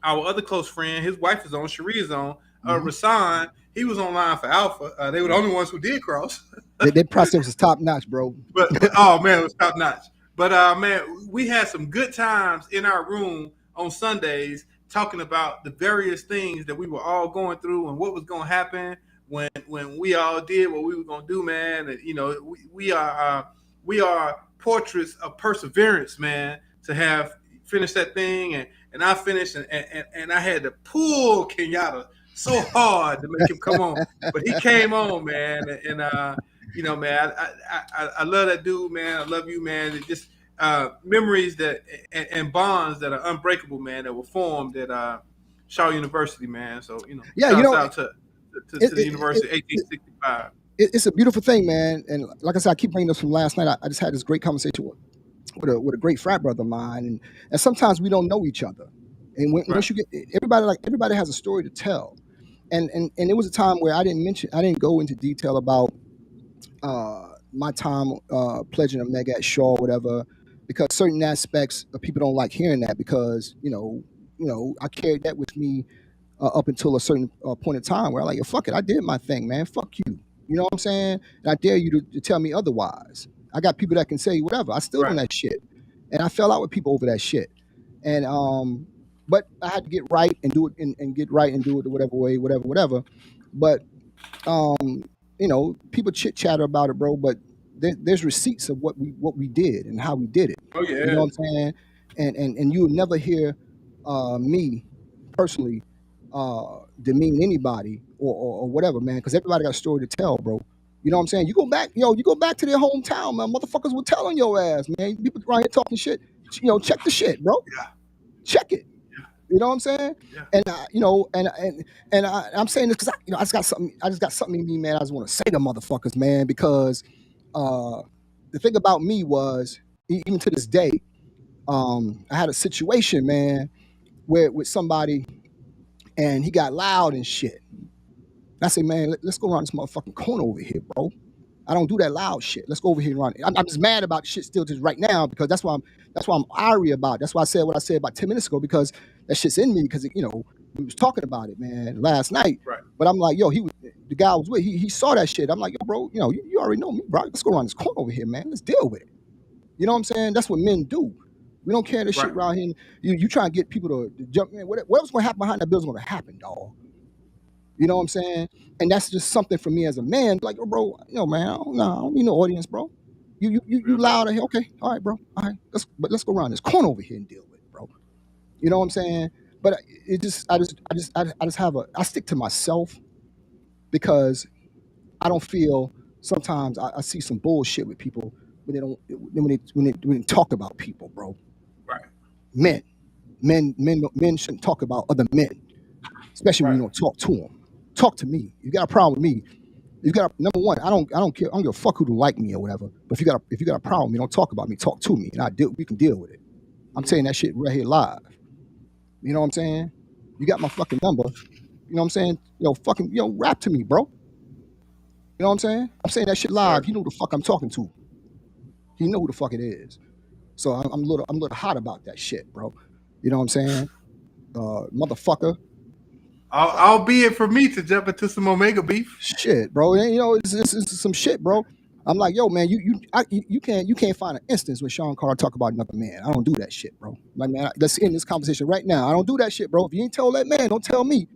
our other close friend, his wife is on, Cherie is on, Rasan, he was online for Alpha. They were the only ones who did cross.
Their process was top notch, bro.
but oh man, it was top notch. But man, we had some good times in our room on Sundays talking about the various things that we were all going through and what was going to happen when we all did what we were going to do, man. And, you know, we are portraits of perseverance, man. To have finished that thing, and I finished, and I had to pull Kenyatta so hard to make him come on, but he came on, man. And you know, man, I love that dude, man. I love you, man. It just memories that and bonds that are unbreakable, man, that were formed at Shaw University, man. So, you know,
yeah,
shouts out to the university, 1865.
It's a beautiful thing, man. And like I said, I keep bringing this from last night. I just had this great conversation with a great frat brother of mine, and sometimes we don't know each other. And once you get everybody has a story to tell, and it was a time where I didn't go into detail about my time pledging a mega at Shaw or whatever, because certain aspects of people don't like hearing that, because you know I carried that with me up until a certain point in time where I'm like, yo, fuck it, I did my thing, man, fuck you. You know what I'm saying? And I dare you to tell me otherwise. I got people that can say whatever. I still on that shit, and I fell out with people over that shit. And but I had to get right and do it and get right and do it the whatever way, whatever. But you know, people chit chatter about it, bro. But there's receipts of what we did and how we did it.
Oh yeah,
you know what I'm saying? And you will never hear me personally demean anybody or whatever, man, because everybody got a story to tell, bro. You know what I'm saying? You go back to their hometown, man. Motherfuckers were telling your ass, man. People around here talking shit. You know, check the shit, bro.
Yeah.
Check it. Yeah. You know what I'm saying?
Yeah.
And you know, and I'm saying this because I just got something in me, man. I just want to say to motherfuckers, man, because the thing about me was, even to this day, I had a situation, man, where with somebody, and he got loud and shit. I say, man, let's go around this motherfucking corner over here, bro. I don't do that loud shit. Let's go over here and run it. I'm just mad about shit still just right now, because that's why I'm irie about it. That's why I said what I said about 10 minutes ago, because that shit's in me, because you know, we was talking about it, man, last night.
Right.
But I'm like, yo, the guy I was with, he saw that shit. I'm like, yo, bro, you know, you already know me, bro. Let's go around this corner over here, man. Let's deal with it. You know what I'm saying? That's what men do. We don't care this shit around here. You try and get people to jump in. Whatever's going to happen behind that building's going to happen, dog. You know what I'm saying? And that's just something for me as a man. Like, oh, bro, you know, man, I don't need no audience, bro. You loud here. Okay, all right, bro. All right, let's go around this corner over here and deal with it, bro. You know what I'm saying? But I stick to myself, because I don't feel, sometimes I see some bullshit with people when they talk about people, bro.
Right.
Men shouldn't talk about other men, especially when you don't talk to them. Talk to me. You got a problem with me. You got number one. I don't care. I don't give a fuck who don't like me or whatever. But if you got a problem with me, don't talk about me. Talk to me, and we can deal with it. I'm saying that shit right here live. You know what I'm saying? You got my fucking number. You know what I'm saying? Rap to me, bro. You know what I'm saying? I'm saying that shit live. You know who the fuck I'm talking to. You know who the fuck it is. So I'm a little hot about that shit, bro. You know what I'm saying? Motherfucker.
Albeit for me to jump into some Omega beef.
Shit, bro. You know, it's some shit, bro. I'm like, yo, man, you can't find an instance where Sean Carter talk about another man. I don't do that shit, bro. Like, man, let's end this conversation right now. I don't do that shit, bro. If you ain't told that man, don't tell me.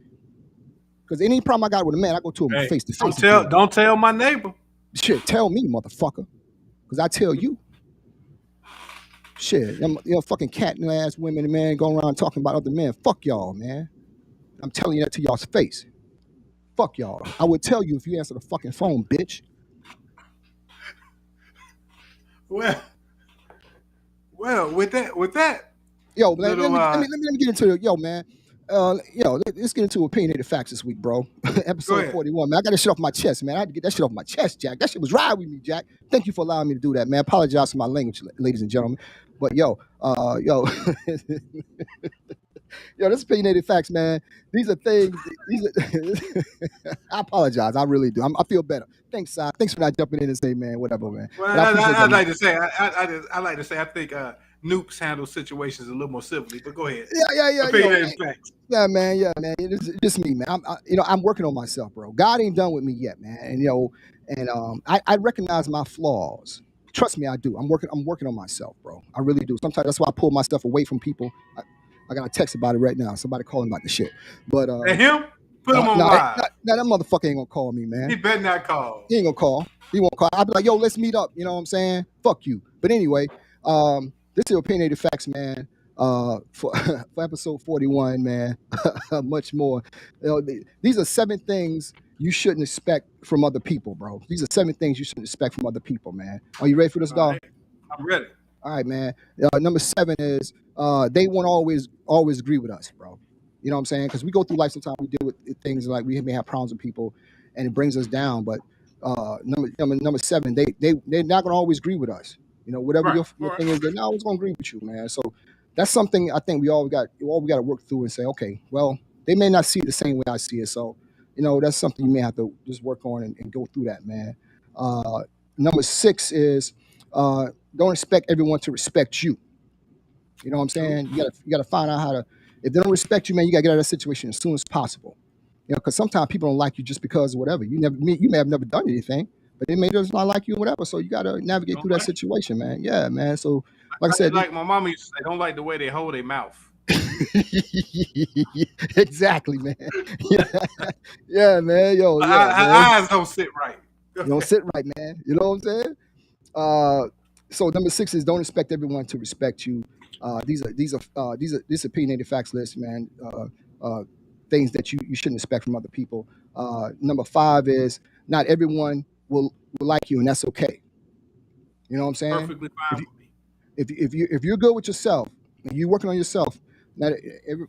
Because any problem I got with a man, I go to him face to face.
Don't tell my neighbor.
Shit, tell me, motherfucker. Because I tell you. Shit, fucking cat ass women, man, going around talking about other men. Fuck y'all, man. I'm telling you that to y'all's face. Fuck y'all. I would tell you if you answer the fucking phone, bitch.
Well, with that.
Yo, man, let me get into it. Yo, man. Let's get into Opinionated-Facts this week, bro. Episode 41, man. I got that shit off my chest, man. I had to get that shit off my chest, Jack. That shit was riding with me, Jack. Thank you for allowing me to do that, man. I apologize for my language, ladies and gentlemen. But yo, Yo, this is opinionated facts, man. These are things. These are. I apologize. I really do. I feel better. Thanks, Cy. Thanks for not jumping in and saying, man, whatever, man.
Well,
But I appreciate
I'd
that.
like to say, I like to say, I think Noops handle situations a little more civilly. But go ahead.
Yeah.
Opinionated facts.
Yeah, man. It's just me, man. I'm working on myself, bro. God ain't done with me yet, man. And I recognize my flaws. Trust me, I do. I'm working on myself, bro. I really do. Sometimes that's why I pull myself away from people. I got a text about it right now. Somebody calling about the shit. But
and him, put him on live.
That motherfucker ain't gonna call me, man.
He better not call.
He ain't gonna call. He won't call. I'll be like, yo, let's meet up. You know what I'm saying? Fuck you. But anyway, this is opinionated facts, man. For episode 41, man. Much more. These are 7 things you shouldn't expect from other people, bro. These are 7 things you shouldn't expect from other people, man. Are you ready for this, dog?
I'm ready.
All right, man. Number 7 is they won't always agree with us, bro. You know what I'm saying? Because we go through life sometimes, we deal with things like we may have problems with people, and it brings us down. But number 7, they're not gonna always agree with us. You know, whatever your thing is, they're not always gonna agree with you, man. So that's something I think we all got to work through and say, okay, well, they may not see it the same way I see it. So, you know, that's something you may have to just work on and go through that, man. Number 6 is don't expect everyone to respect you. You know what I'm saying? You gotta find out how to. If they don't respect you, man, you gotta get out of that situation as soon as possible. You know, because sometimes people don't like you just because of whatever. You may have never done anything, but they may just not like you or whatever. So you gotta navigate through that situation, man. Yeah, man. So like I said,
like my mama used to say, don't like the way they hold their mouth.
Exactly, man. Yeah, man. Yo,
her eyes don't sit right.
You don't sit right, man. You know what I'm saying? So number 6 is don't expect everyone to respect you. These are opinionated facts list, man. Things that you shouldn't expect from other people. Number 5 is not everyone will like you, and that's okay. You know what I'm saying?
Perfectly fine with me.
If you're good with yourself and you're working on yourself, not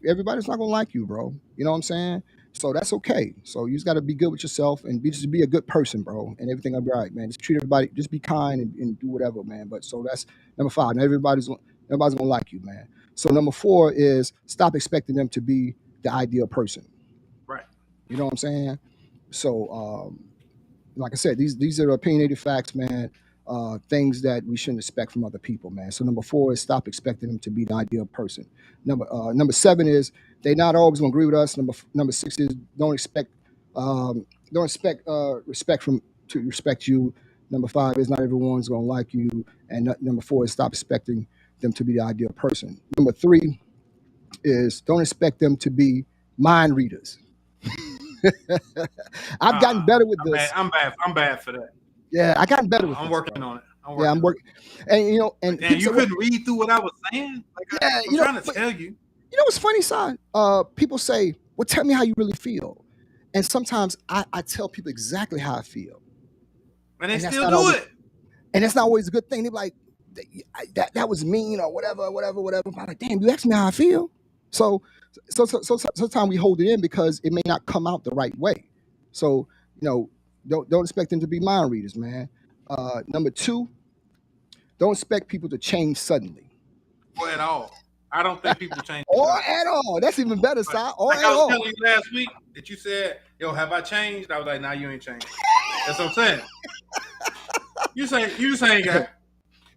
everybody's not gonna like you, bro. You know what I'm saying? So that's okay. So you just got to be good with yourself and just be a good person, bro, and everything will be all right, man. Just treat everybody, just be kind and do whatever, man. But so that's number 5. Now everybody's gonna like you, man. So number 4 is stop expecting them to be the ideal person.
Right.
You know what I'm saying? So like I said, these are the opinionated facts, man. Things that we shouldn't expect from other people, man. So number 4 is stop expecting them to be the ideal person. Number 7 is they're not always gonna agree with us. Number 6 is don't expect to respect you. Number 5 is not everyone's gonna like you, and number 4 is stop expecting them to be the ideal person. Number 3 is don't expect them to be mind readers. I've gotten better with this.
I'm bad for that.
Yeah, I gotten better with
I'm
this,
working
bro.
on it.
I'm working. And you know, and
you couldn't read through what I was saying. Like, I'm trying to tell you.
You know what's funny, Cy? People say, "Well, tell me how you really feel," and sometimes I tell people exactly how I feel,
and they still do it.
And that's not always a good thing. They're like, "That was mean," or whatever. I'm like, "Damn, you asked me how I feel." So sometimes we hold it in because it may not come out the right way. So you know, don't expect them to be mind readers, man. Number 2, don't expect people to change suddenly.
Or at all. I don't think people change.
Or at all. That's even better, Cy. Or
like
at
I was
all.
telling you last week that you said, "Yo, have I changed?" I was like, "Nah, you ain't changed." That's what I'm saying. You saying, guy.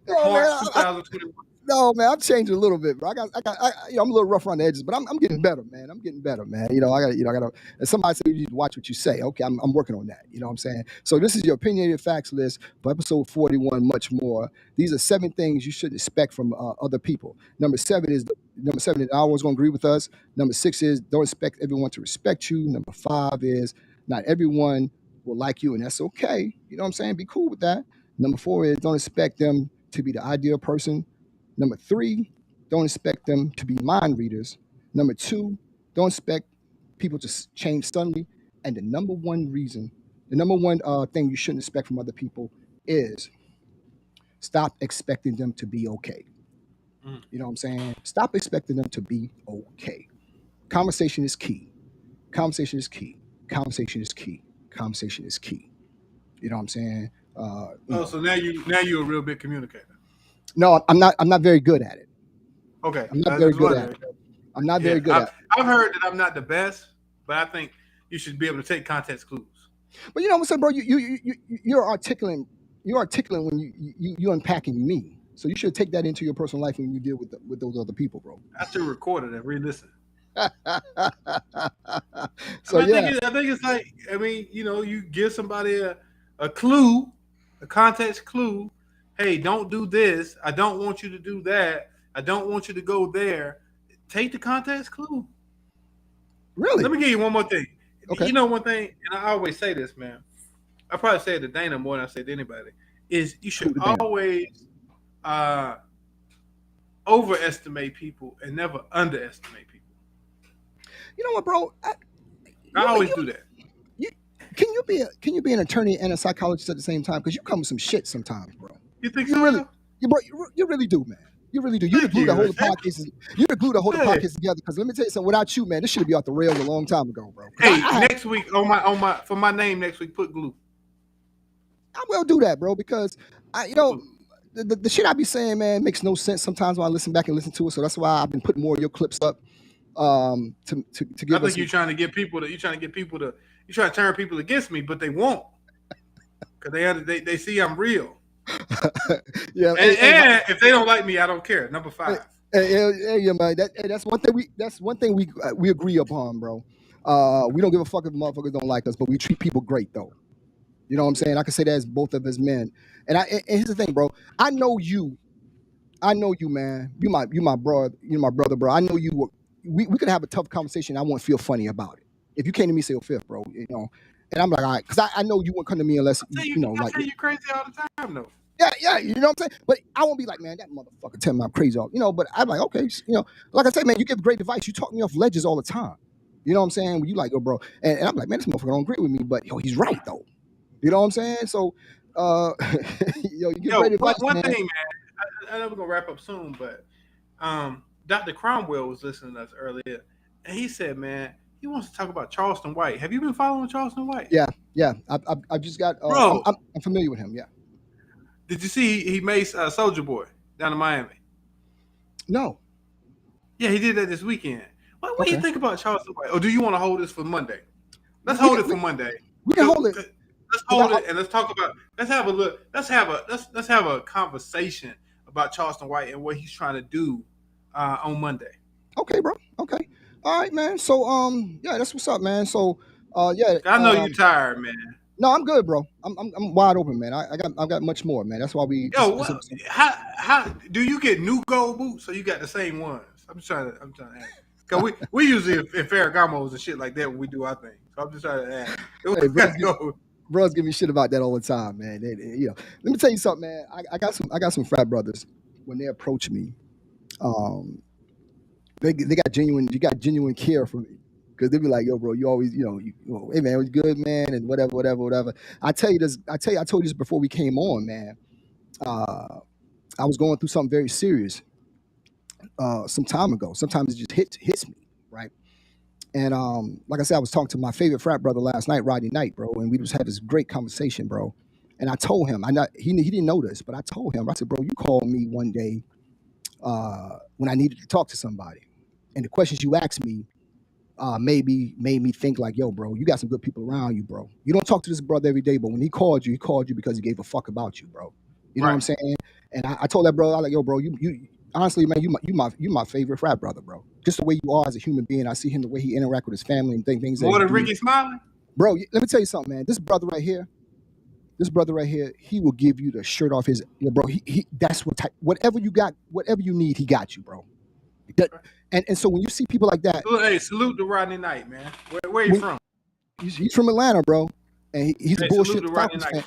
March 2021.
No, man, I'm changing a little bit, bro. I'm a little rough around the edges, but I'm getting better, man. I'm getting better, man. You know, I gotta. And somebody said you need to watch what you say. Okay, I'm working on that. You know what I'm saying? So this is your opinionated facts list for episode 41. Much more. These are 7 things you should expect from other people. Number 7 is not always gonna agree with us. Number 6 is don't expect everyone to respect you. Number 5 is not everyone will like you, and that's okay. You know what I'm saying? Be cool with that. Number 4 is don't expect them to be the ideal person. Number 3, don't expect them to be mind readers. Number 2, don't expect people to change suddenly. And the number one thing you shouldn't expect from other people is stop expecting them to be okay. You know what I'm saying? Stop expecting them to be okay. Conversation is key. Conversation is key. Conversation is key. Conversation is key. You know what I'm saying?
So now you're a real big communicator.
No, I'm not very good at it.
Okay.
I'm not very good at it. I'm not very good at it.
I've heard that I'm not the best, but I think you should be able to take context clues.
But you know what I'm saying, bro? You're articulate. You're articulate when you're unpacking me. So you should take that into your personal life when you deal with those other people, bro.
I should record it and re-listen.
So
I think it's like, I mean, you know, you give somebody a clue, a context clue. Hey, don't do this. I don't want you to do that. I don't want you to go there. Take the context clue.
Really?
Let me give you one more thing.
Okay.
You know one thing, and I always say this, man. I probably say it to Dana more than I say it to anybody. Is you should always overestimate people and never underestimate people.
You know what, bro?
I always do that.
Can you be an attorney and a psychologist at the same time? Because you come with some shit sometimes, bro.
You think
you
so?
Really, you really do, man. You really do. You the glue that hold the podcast. You the glue that hold the podcast together. Because let me tell you something. Without you, man, this should be off the rails a long time ago, bro.
Hey, next week for my name next week, put glue.
I will do that, bro. Because the shit I be saying, man, makes no sense sometimes when I listen back and listen to it. So that's why I've been putting more of your clips up. To give.
I think you're trying to get people to. You're trying to turn people against me, but they won't. Because they see I'm real.
Yeah,
and if they don't like me, I don't care. Number 5.
Yeah, man. That's one thing we agree upon, bro. We don't give a fuck if motherfuckers don't like us, but we treat people great, though. You know what I'm saying? I can say that as both of us men. And here's the thing, bro. I know you, man. You my brother. You're my brother, bro. I know you. We could have a tough conversation. I won't feel funny about it. If you came to me, say, "Oh, Fif, bro," you know. And I'm like, all right, because I know you won't come to me unless you know,
I
like.
tell you crazy all the time, though.
Yeah, you know what I'm saying? But I won't be like, man, that motherfucker tell me I'm crazy. You know, but I'm like, okay, you know, like I say, man, you give great advice. You talk me off ledges all the time. You know what I'm saying? When you like, oh, bro. And I'm like, man, this motherfucker don't agree with me, but he's right, though. You know what I'm saying? So, you give great advice.
One thing, man, I know we're going to wrap up soon, but Dr. Cromwell was listening to us earlier, and he said, man, he wants to talk about Charleston White. Have you been following Charleston White?
Yeah. I just got, bro, I'm familiar with him, yeah.
Did you see he made Soulja Boy down in Miami?
No.
Yeah, he did that this weekend. What do you think about Charleston White? Or do you want to hold this for Monday? Let's hold it for Monday.
We can hold it.
Let's hold it and let's talk about. Let's have a look. Let's have a conversation about Charleston White and what he's trying to do on Monday.
Okay, bro. Okay. All right, man. So yeah, that's what's up, man. So yeah.
I know you're tired, man.
No, I'm good, bro. I'm wide open, man. I've got much more, man. That's why we.
How do you get new gold boots or you got the same ones? I'm trying to ask. Cause we usually in Ferragamos and shit like that when we do our thing. So I'm just trying to ask.
Hey, bros give me shit about that all the time, man. You know, let me tell you something, man. I got some frat brothers. When they approach me, they got genuine care for me. Because they be like, yo, bro, you always, hey, man, it was good, man, and whatever. I told you this before we came on, man. I was going through something very serious some time ago. Sometimes it just hits me, right? And like I said, I was talking to my favorite frat brother last night, Rodney Knight, bro, and we just had this great conversation, bro. And I told him, he didn't know this, but I told him, I said, bro, you called me one day when I needed to talk to somebody. And the questions you asked me, made me think like, yo, bro, you got some good people around you, bro. You don't talk to this brother every day, but when he called you because he gave a fuck about you, bro. You know what I'm saying? And I told that brother, I was like, yo, bro, you honestly, man, you my favorite frat brother, bro. Just the way you are as a human being. I see him the way he interact with his family and things.
More than Ricky Smiley?
Bro, let me tell you something, man. This brother right here, he will give you the shirt off his, bro. He that's what type, whatever you got, whatever you need, he got you, bro. And so when you see people like that,
hey, salute to Rodney Knight, man. Where you from?
He's from Atlanta, bro. And he's a bullshit Falcons fan.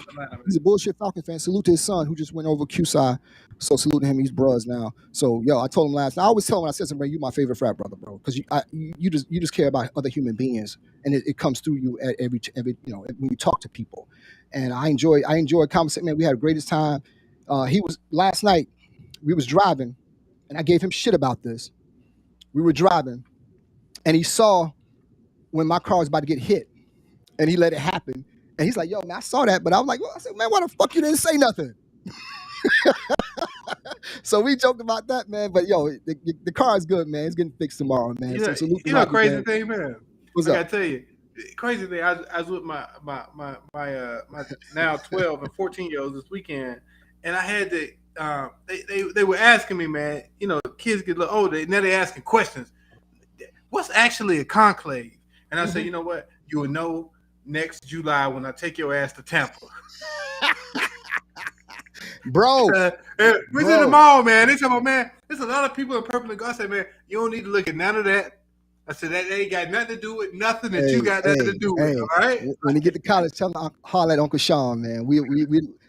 He's a bullshit Falcons fan. Salute to his son who just went over Psi. So salute to him. He's bros now. So I told him last night. I always tell him when I said something, bro, you my favorite frat brother, bro, because you just care about other human beings, and it comes through you at every when you talk to people. And I enjoy conversation. Man, we had the greatest time. He was last night. We was driving, and I gave him shit about this. We were driving, and he saw when my car was about to get hit, and he let it happen. And he's like, yo, man, I saw that. But I was like, well, I said, man, why the fuck you didn't say nothing? So we joked about that, man. But yo, the car is good, man. It's getting fixed tomorrow, man. So salute to Rocky,
crazy
man.
thing, man.
What's
I
up?
gotta tell you, crazy thing. I was with my now 12 and 14-year-olds this weekend, and I had to. They were asking me, man. You know, kids get a little older, now they're asking questions. What's actually a conclave? And I said, you know what? You will know next July when I take your ass to Tampa.
Bro,
we in the mall, man. They talking about, man, there's a lot of people in purple and gold. I said, man, you don't need to look at none of that. I said, that ain't got nothing to do with nothing that you got nothing to do with, all right?
When you get to college, tell them holler at Uncle Sean, man.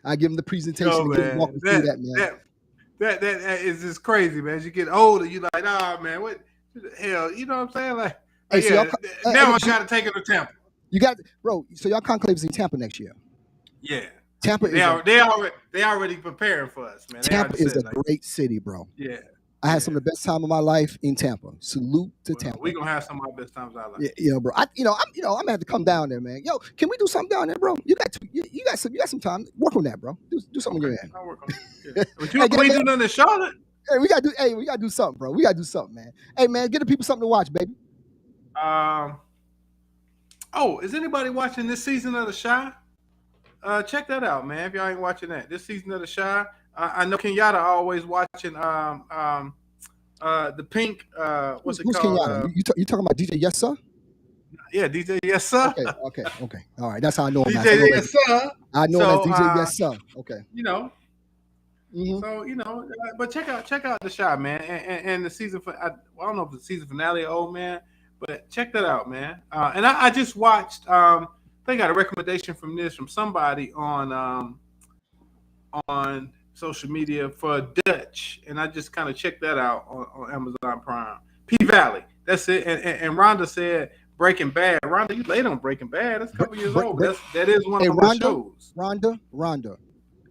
I give him the presentation and get him walking through that, man.
That is just crazy, man. As you get older, you're like, nah, man, what the hell? You know what I'm saying? Like, now I got to take it to Tampa.
You got, bro, so y'all conclaves in Tampa next year.
Yeah.
Tampa
they already preparing for us, man.
Tampa is a great city, bro.
Yeah.
I had some of the best time of my life in Tampa. Salute to Tampa.
We're gonna have some of our best times of our life.
Yeah, bro. I'm gonna have to come down there, man. Yo, can we do something down there, bro? You got some time. Work on that, bro. Do something on your end.
I'll work on it. Yeah. But you ain't do nothing in Charlotte.
Hey, we gotta do something, bro. We gotta do something, man. Hey, man, get the people something to watch, baby.
Is anybody watching this season of The Chi? Check that out, man. If y'all ain't watching that, this season of The Chi, I know Kenyatta always watching the Pink. Who's
called? Kenyatta? You talking about DJ Yes Sir?
Yeah, DJ Yes Sir.
Okay. All right, that's how I know him.
DJ Yes Sir.
I know him as DJ Yes Sir. Okay.
You know. Mm-hmm. So but check out The Chi, man, and the season. I don't know if the season finale or old, man, but check that out, man. And I just watched. They got a recommendation from somebody on social media for Dutch, and I just kind of checked that out on Amazon Prime. P Valley, that's it. And Rhonda said Breaking Bad. Rhonda, you late on Breaking Bad? That's a couple years old. That is one of my shows.
Rhonda,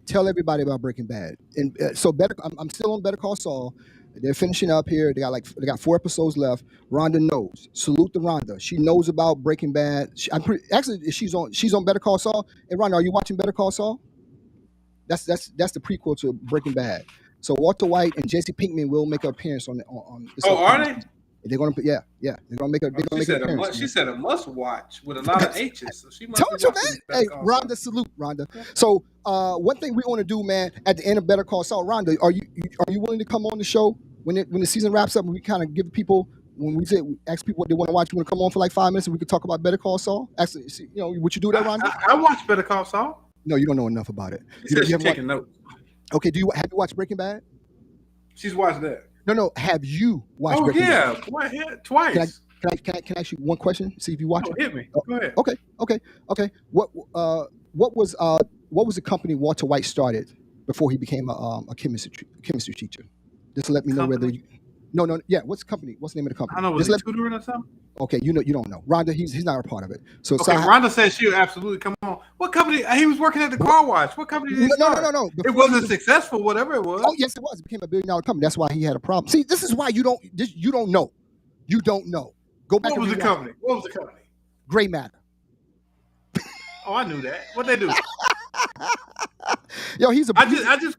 tell everybody about Breaking Bad. And so I'm still on Better Call Saul. They're finishing up here. They got 4 episodes left. Rhonda knows. Salute to Rhonda. She knows about Breaking Bad. She's on Better Call Saul. Hey, Rhonda, are you watching Better Call Saul? That's the prequel to Breaking Bad. So Walter White and Jesse Pinkman will make an appearance on.
Are they?
They're gonna They're gonna make an appearance.
She said a must watch with a lot of H's. So she must
tell you, man. Hey, Rhonda, salute, Rhonda. Yeah. So one thing we want to do, man, at the end of Better Call Saul, Rhonda, are you willing to come on the show when the season wraps up and we kind of give people, when we ask people what they want to watch, you want to come on for like 5 minutes and we can talk about Better Call Saul? Actually, would you do that, Rhonda?
I watch Better Call Saul.
No, you don't know enough about it.
She said she's taking notes.
Okay, have you watched Breaking Bad?
She's watched that.
No. Have you watched Breaking Bad?
Oh yeah, twice.
Can I ask you one question? See if you watch it.
Hit me. Go ahead.
Okay. What was the company Walter White started before he became a chemistry teacher? Just let me know whether you. No. Yeah. What's the company? What's the name of the company?
I don't know. Was he tutoring or something?
Okay, you don't know. Rhonda, he's not a part of it. So
okay, Rhonda said she'll absolutely come on. What company? He was working at the car wash. What company did he start?
No.
It wasn't successful, whatever it was.
Oh, yes, it was. It became $1 billion company. That's why he had a problem. See, this is why you don't know. You don't know. Go back.
What was the company?
Gray Matter.
Oh, I knew that. What they do?
Yo, he's a.
I just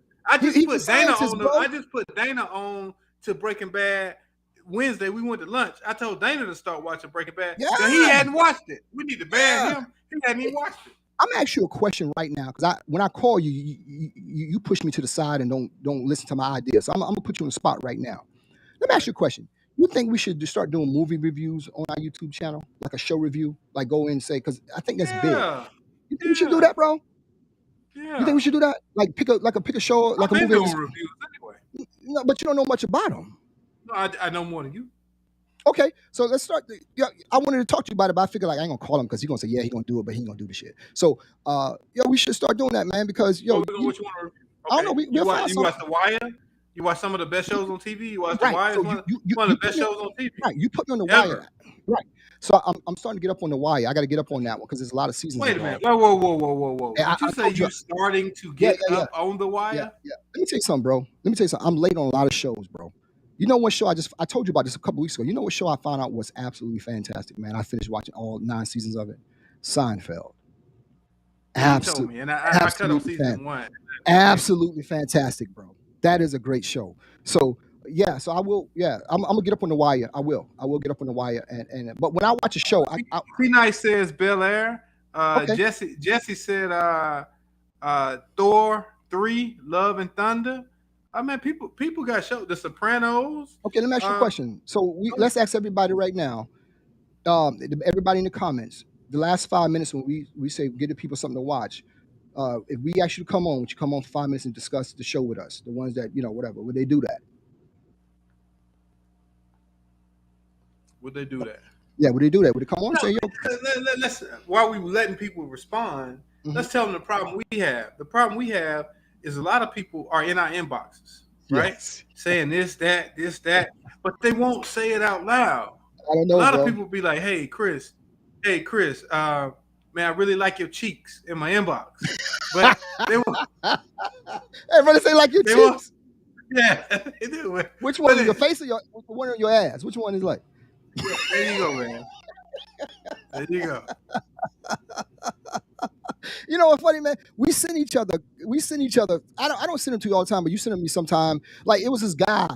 put Dana on to Breaking Bad. Wednesday we went to lunch. I told Dana to start watching Breaking Bad. Yeah. So he hadn't watched it. We need to ban him. He hadn't even watched it.
I'm gonna ask you a question right now because when I call you push me to the side and don't listen to my ideas. So I'm gonna put you on the spot right now. Let me ask you a question. You think we should start doing movie reviews on our YouTube channel, like a show review, like go in and say, because I think that's big. You think we should do that, bro? Yeah. You think we should do that? Like pick a show, like a movie.
Doing reviews anyway.
No, but you don't know much about them.
No, I know more than you.
Okay, so let's start. I wanted to talk to you about it, but I figured like I ain't gonna call him because he's gonna say he's gonna do it, but he ain't gonna do the shit. So, we should start doing that, man. Because what you want to review? Okay. I don't know. You watch
The Wire? You watch some of the best shows on TV. You watch The Wire. So one of the best shows on TV.
Right. You put me on The Wire. Right. So I'm starting to get up on The Wire. I got to get up on that one because there's a lot of seasons.
Wait a minute. Whoa. Did you say you're starting to get up on The Wire?
Yeah. Let me tell you something, bro. I'm late on a lot of shows, bro. You know what show I told you about this a couple weeks ago. You know what show I found out was absolutely fantastic, man. I finished watching all 9 seasons of it. Seinfeld.
Absolutely. And I cut on season 1.
Absolutely fantastic, bro. That is a great show. So yeah, so I will. Yeah, I'm gonna get up on the wire. I will get up on the wire. And but when I watch a show,
P Nice says Bel Air.
okay.
Jesse said Thor 3, Love and Thunder. I mean, people got show The Sopranos.
Okay, let me ask you a question. So let's ask everybody right now. Everybody in the comments. The last 5 minutes when we say give the people something to watch. If we ask you to come on, would you come on for 5 minutes and discuss the show with us? The ones that whatever. Would they do that?
Would they do that?
Yeah, would they do that? Would they come on and say, yo?
Let's while we letting people respond, let's tell them the problem we have. The problem we have is a lot of people are in our inboxes, right?
Yes.
Saying this, that, but they won't say it out loud.
I don't know.
A lot
bro.
of people be like, hey, Chris, man, I really like your cheeks in my inbox. But they won't.
Everybody say like your cheeks.
Yeah, they do.
Which one is your face or one of your ass? Which one is like?
Yeah, there you go, man. There you go.
You know what's funny, man? We send each other. I don't send them to you all the time, but you send them to me sometime. Like it was this guy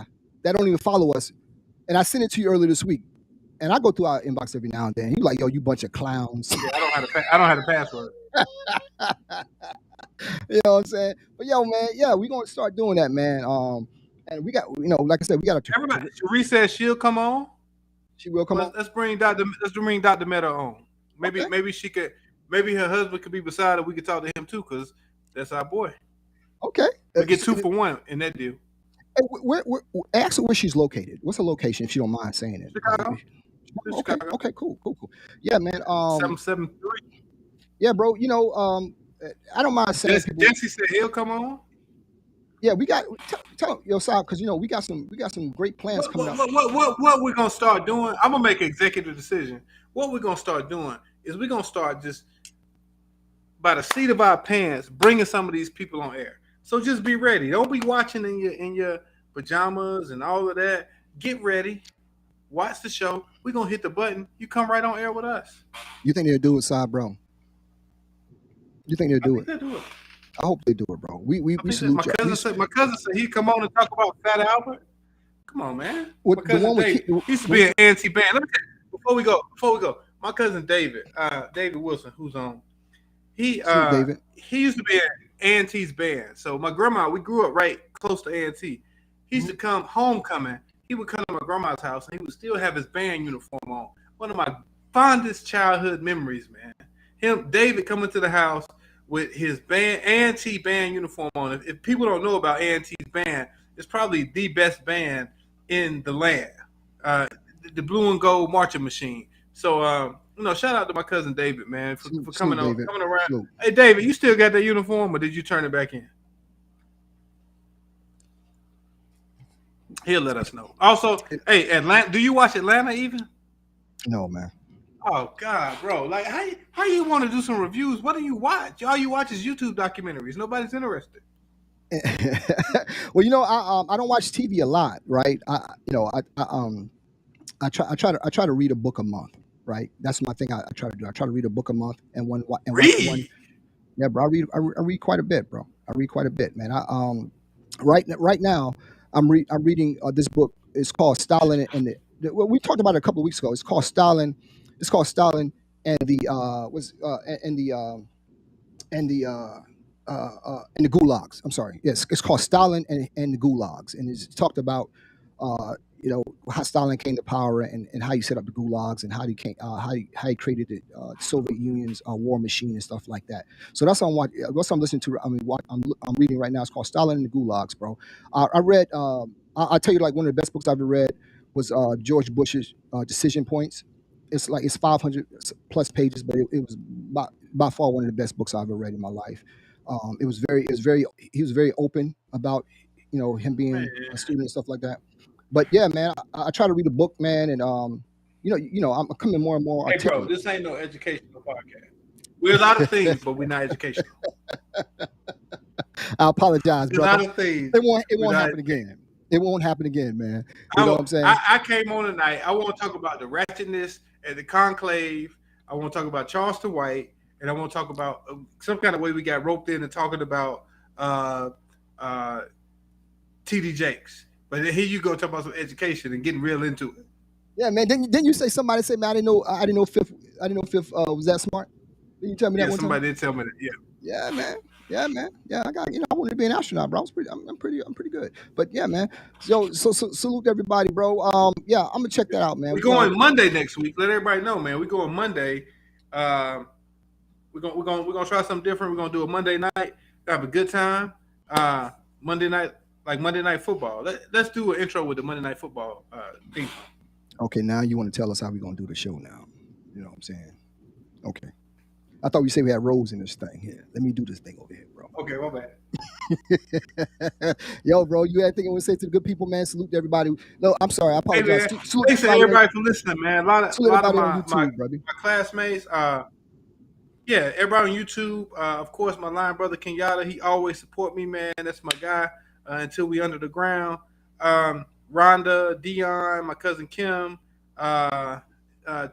that don't even follow us, and I sent it to you earlier this week. And I go through our inbox every now and then. He's like, "Yo, you bunch of clowns."
Yeah, I don't have the password.
You know what I'm saying? But yo, man, yeah, we're gonna start doing that, man. And we got, like I said, we got to.
Everybody, Cherie says she'll come on.
She will come on.
Let's bring Dr. Meta on. Maybe
Okay.
maybe she could. Maybe her husband could be beside her. We could talk to him too, because that's our boy.
Okay.
We get 2 for 1 in that deal.
Hey, ask her where she's located. What's her location, if she don't mind saying it?
Chicago.
Okay.
Chicago.
Okay. Cool. Yeah, man.
773.
Yeah, bro. I don't mind saying.
Jesse said he'll come on.
Yeah, we got tell yo Sal, because we got some great plans coming up.
What we're gonna start doing? I'm gonna make an executive decision. What we're gonna start doing is we're gonna start just by the seat of our pants bringing some of these people on air. So just be ready. Don't be watching in your pajamas and all of that. Get ready. Watch the show. We're gonna hit the button. You come right on air with us.
You think they'll do it, Sal, bro? You think they'll do it?
They'll do it.
I hope they do it, bro. We salute
my
you.
cousin said he'd come on and talk about Fat Albert. Come on, man.
What,
my cousin David, he used to be an anti-band. Let me tell you, before we go, my cousin David Wilson, who's on, he used to be an Auntie's band. So my grandma, we grew up right close to Auntie. He used to come homecoming. He would come to my grandma's house and he would still have his band uniform on. One of my fondest childhood memories, man. David coming to the house with his Auntie band uniform on. If people don't know about Auntie's band, it's probably the best band in the land. The blue and gold marching machine. So shout out to my cousin David, man, for coming around. Salute. Hey David, you still got that uniform or did you turn it back in? He'll let us know. Also, hey, Atlanta, do you watch Atlanta even?
No, man.
Oh God, bro! Like, how you want to do some reviews? What do you watch? All you watch is YouTube documentaries. Nobody's interested.
Well, I don't watch TV a lot, right? I try to read a book a month, right? That's my thing. I try to do. I try to read a book a month and one. Yeah, bro. I read quite a bit, bro. I read quite a bit, man. Right now I'm reading this book. It's called Stalin and we talked about it a couple of weeks ago. It's called Stalin. It's called Stalin and the gulags. I'm sorry. Yes, it's called Stalin and the gulags, and it's talked about how Stalin came to power and how he set up the gulags and how he created the Soviet Union's war machine and stuff like that. So that's what I'm listening to. I mean, what I'm reading right now. It's called Stalin and the gulags, bro. I read. I'll tell you, like, one of the best books I've ever read was George Bush's Decision Points. It's 500 plus pages, but it was by far one of the best books I've ever read in my life. He was very open about him being a student and stuff like that. But yeah, man, I try to read a book, man, and I'm becoming more and more articulate.
Hey, bro, this ain't no educational podcast. We're a lot of things, but we're not educational.
I apologize, bro.
A lot of things.
It won't happen again. It won't happen again, man. You know what I'm saying?
I came on tonight. I want to talk about the ratchetness at the Conclave. I want to talk about Charleston White, and I want to talk about some kind of way we got roped into talking about TD Jakes. But then here you go talk about some education and getting real into it.
Yeah, man. Didn't you say somebody said, man, I didn't know Fif was that smart? Didn't you tell me that one time?
Somebody did tell me that.
Yeah, man. Yeah, man. Yeah, I got. I wanted to be an astronaut, bro. I'm pretty good. But yeah, man. So salute everybody, bro. Yeah, I'm gonna check that out, man.
We're going Monday next week. Let everybody know, man. We're going Monday. We're gonna try something different. We're gonna do a Monday night. Have a good time. Monday night, like Monday Night Football. Let's do an intro with the Monday Night Football theme.
Okay, now you want to tell us how we're gonna do the show now. You know what I'm saying? Okay. I thought we said we had roles in this thing here. Let me do this thing over here, bro.
Okay, my
bad. Yo, bro, you had anything you want to say to the good people, man? Salute to everybody. No, I'm sorry. I apologize.
Hey, thanks to everybody for listening, man. A lot of my classmates. Yeah, everybody on YouTube. Of course, my line brother Kenyatta. He always support me, man. That's my guy until we under the ground. Rhonda, Dion, my cousin Kim,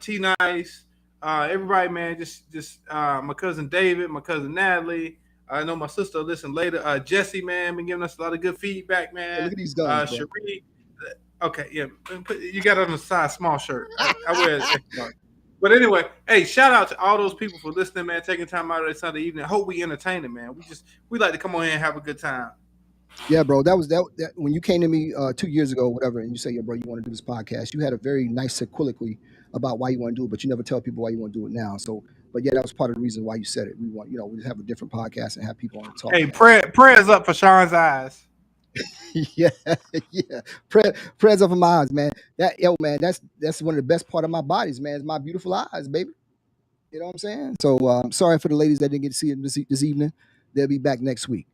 T Nice. Everybody, man, just my cousin David, my cousin Natalie. I know my sister will listen later. Jesse, man, been giving us a lot of good feedback, man.
Hey, look at these guns,
Cherie. Okay, yeah, you got it on the side, small shirt. I wear it. But anyway, hey, shout out to all those people for listening, man. Taking time out of their Sunday evening. Hope we entertain them, man. We like to come on here and have a good time.
Yeah, bro. That was when you came to me 2 years ago, whatever, and you say, yeah, bro, you want to do this podcast. You had a very nice soliloquy about why you want to do it, but you never tell people why you want to do it now. So, but yeah, that was part of the reason why you said it. We want, we just have a different podcast and have people on the talk.
Hey, prayers up for Sean's eyes.
yeah. Prayers up for my eyes, man. Man, that's one of the best part of my bodies, man. It's my beautiful eyes, baby. You know what I'm saying? So, sorry for the ladies that didn't get to see it this evening. They'll be back next week.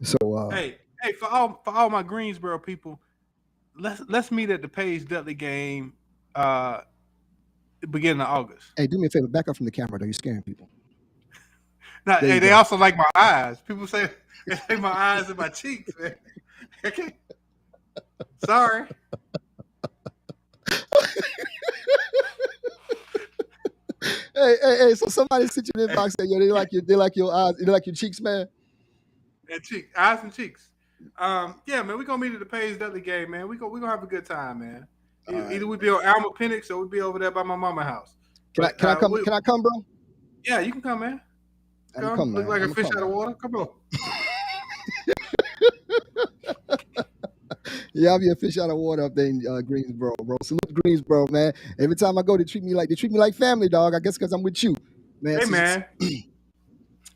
So,
hey, for all my Greensboro people, let's meet at the Page Dudley game, beginning of August.
Hey, do me a favor, back up from the camera, though. You're scaring people.
Now, hey, they also like my eyes. People say they like my eyes and my cheeks, man. Okay. Sorry.
Hey, so somebody sent you in the inbox and yo, they like your eyes, they like your cheeks, man.
And eyes and cheeks. Yeah, man, we're gonna meet at the Page Dudley game, man. We're gonna have a good time, man. Either we be on Alma Penix or we be over there by my mama's house.
Can I come? Can I come, bro?
Yeah, you can come, man.
Come,
look like a fish out of water. Come on.
Yeah, I'll be a fish out of water up there in Greensboro, bro. Salute Greensboro, man. Every time I go, they treat me like family, dog. I guess because I'm with you, man.
Hey, man.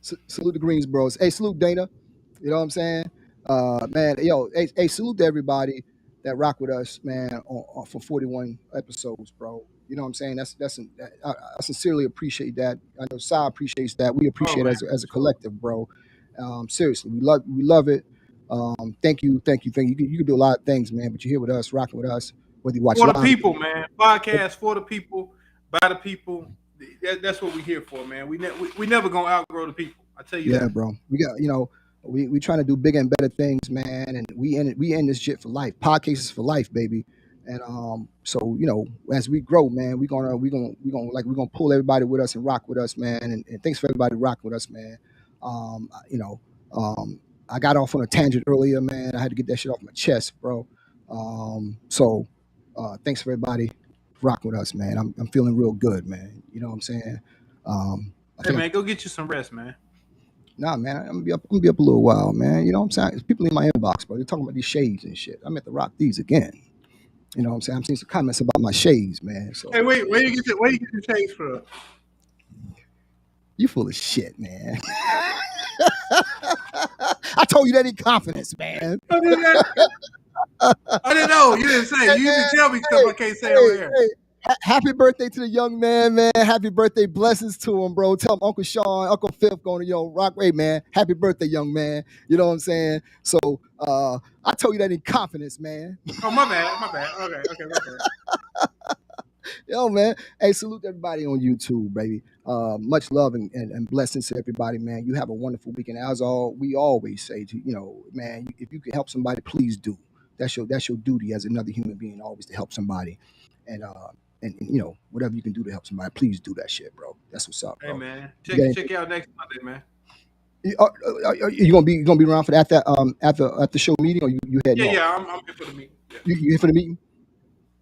Salute the Greensboros. Hey, salute Dana. You know what I'm saying? Man, yo, hey, salute to everybody that rock with us, man, for 41 episodes, bro. You know what I'm saying? I sincerely appreciate that. I know Cy appreciates that. We appreciate it as a collective, bro. Seriously, we love it. Thank you. You can do a lot of things, man, but you're here with us, rocking with us, whether you watch
for the people, man. Podcast for the people, by the people. That's what we're here for, man. We never gonna outgrow the people. I tell you that.
Yeah, bro. We got, we trying to do bigger and better things, man, and we in this shit for life. Podcasts for life, baby. And so as we grow, man, we're gonna pull everybody with us and rock with us, man. And thanks for everybody rocking with us, man. I got off on a tangent earlier, man. I had to get that shit off my chest, bro. So thanks for everybody rocking with us, man. I'm feeling real good, man. You know what I'm saying?
Hey, man, go get you some rest, man.
Nah, man, I'm gonna be up a little while, man. You know what I'm saying? There's people in my inbox, bro. They're talking about these shades and shit. I meant to rock these again. You know what I'm saying? I'm seeing some comments about my shades, man. So
hey, wait, where you get your shades from?
You full of shit, man. I told you that in confidence, man.
I didn't know. You didn't say. You didn't tell me stuff I can't say over here.
Happy birthday to the young man, man. Happy birthday. Blessings to him, bro. Tell him Uncle Sean, Uncle Fif going to, rock way, man. Happy birthday, young man. You know what I'm saying? So I told you that in confidence, man.
Oh, my bad. Okay, my bad.
Yo, man. Hey, salute everybody on YouTube, baby. Much love and blessings to everybody, man. You have a wonderful weekend. As we always say, man, if you can help somebody, please do. That's your duty as another human being, always to help somebody. And whatever you can do to help somebody, please do that shit, bro. That's what's up, bro.
Hey, man. Check you out next Monday, man.
You gonna be around for that at the show meeting, or you heading off?
Yeah, I'm here for the meeting. Yeah.
You here for the meeting?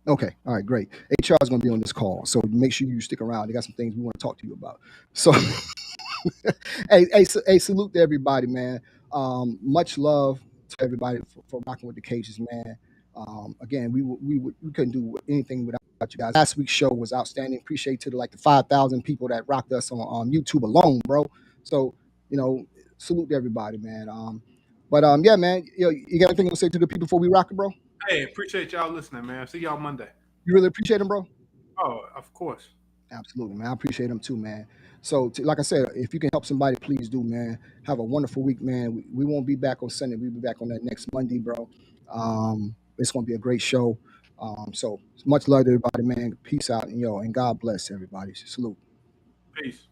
Okay, all right, great. HR is going to be on this call, so make sure you stick around. They got some things we want to talk to you about. So, hey, salute to everybody, man. Much love to everybody for rocking with the cages, man. Again, we couldn't do anything without you guys. Last week's show was outstanding. Appreciate to the 5,000 people that rocked us on YouTube alone, bro. So, salute to everybody, man. Yeah, man. You got anything to say to the people before we rock it, bro?
Hey, appreciate y'all listening, man. See y'all Monday.
You really appreciate them, bro?
Oh, of course.
Absolutely, man. I appreciate them too, man. So, like I said, if you can help somebody, please do, man. Have a wonderful week, man. We won't be back on Sunday. We'll be back on that next Monday, bro. It's going to be a great show. So, much love to everybody, man. Peace out, and God bless everybody. Salute.
Peace.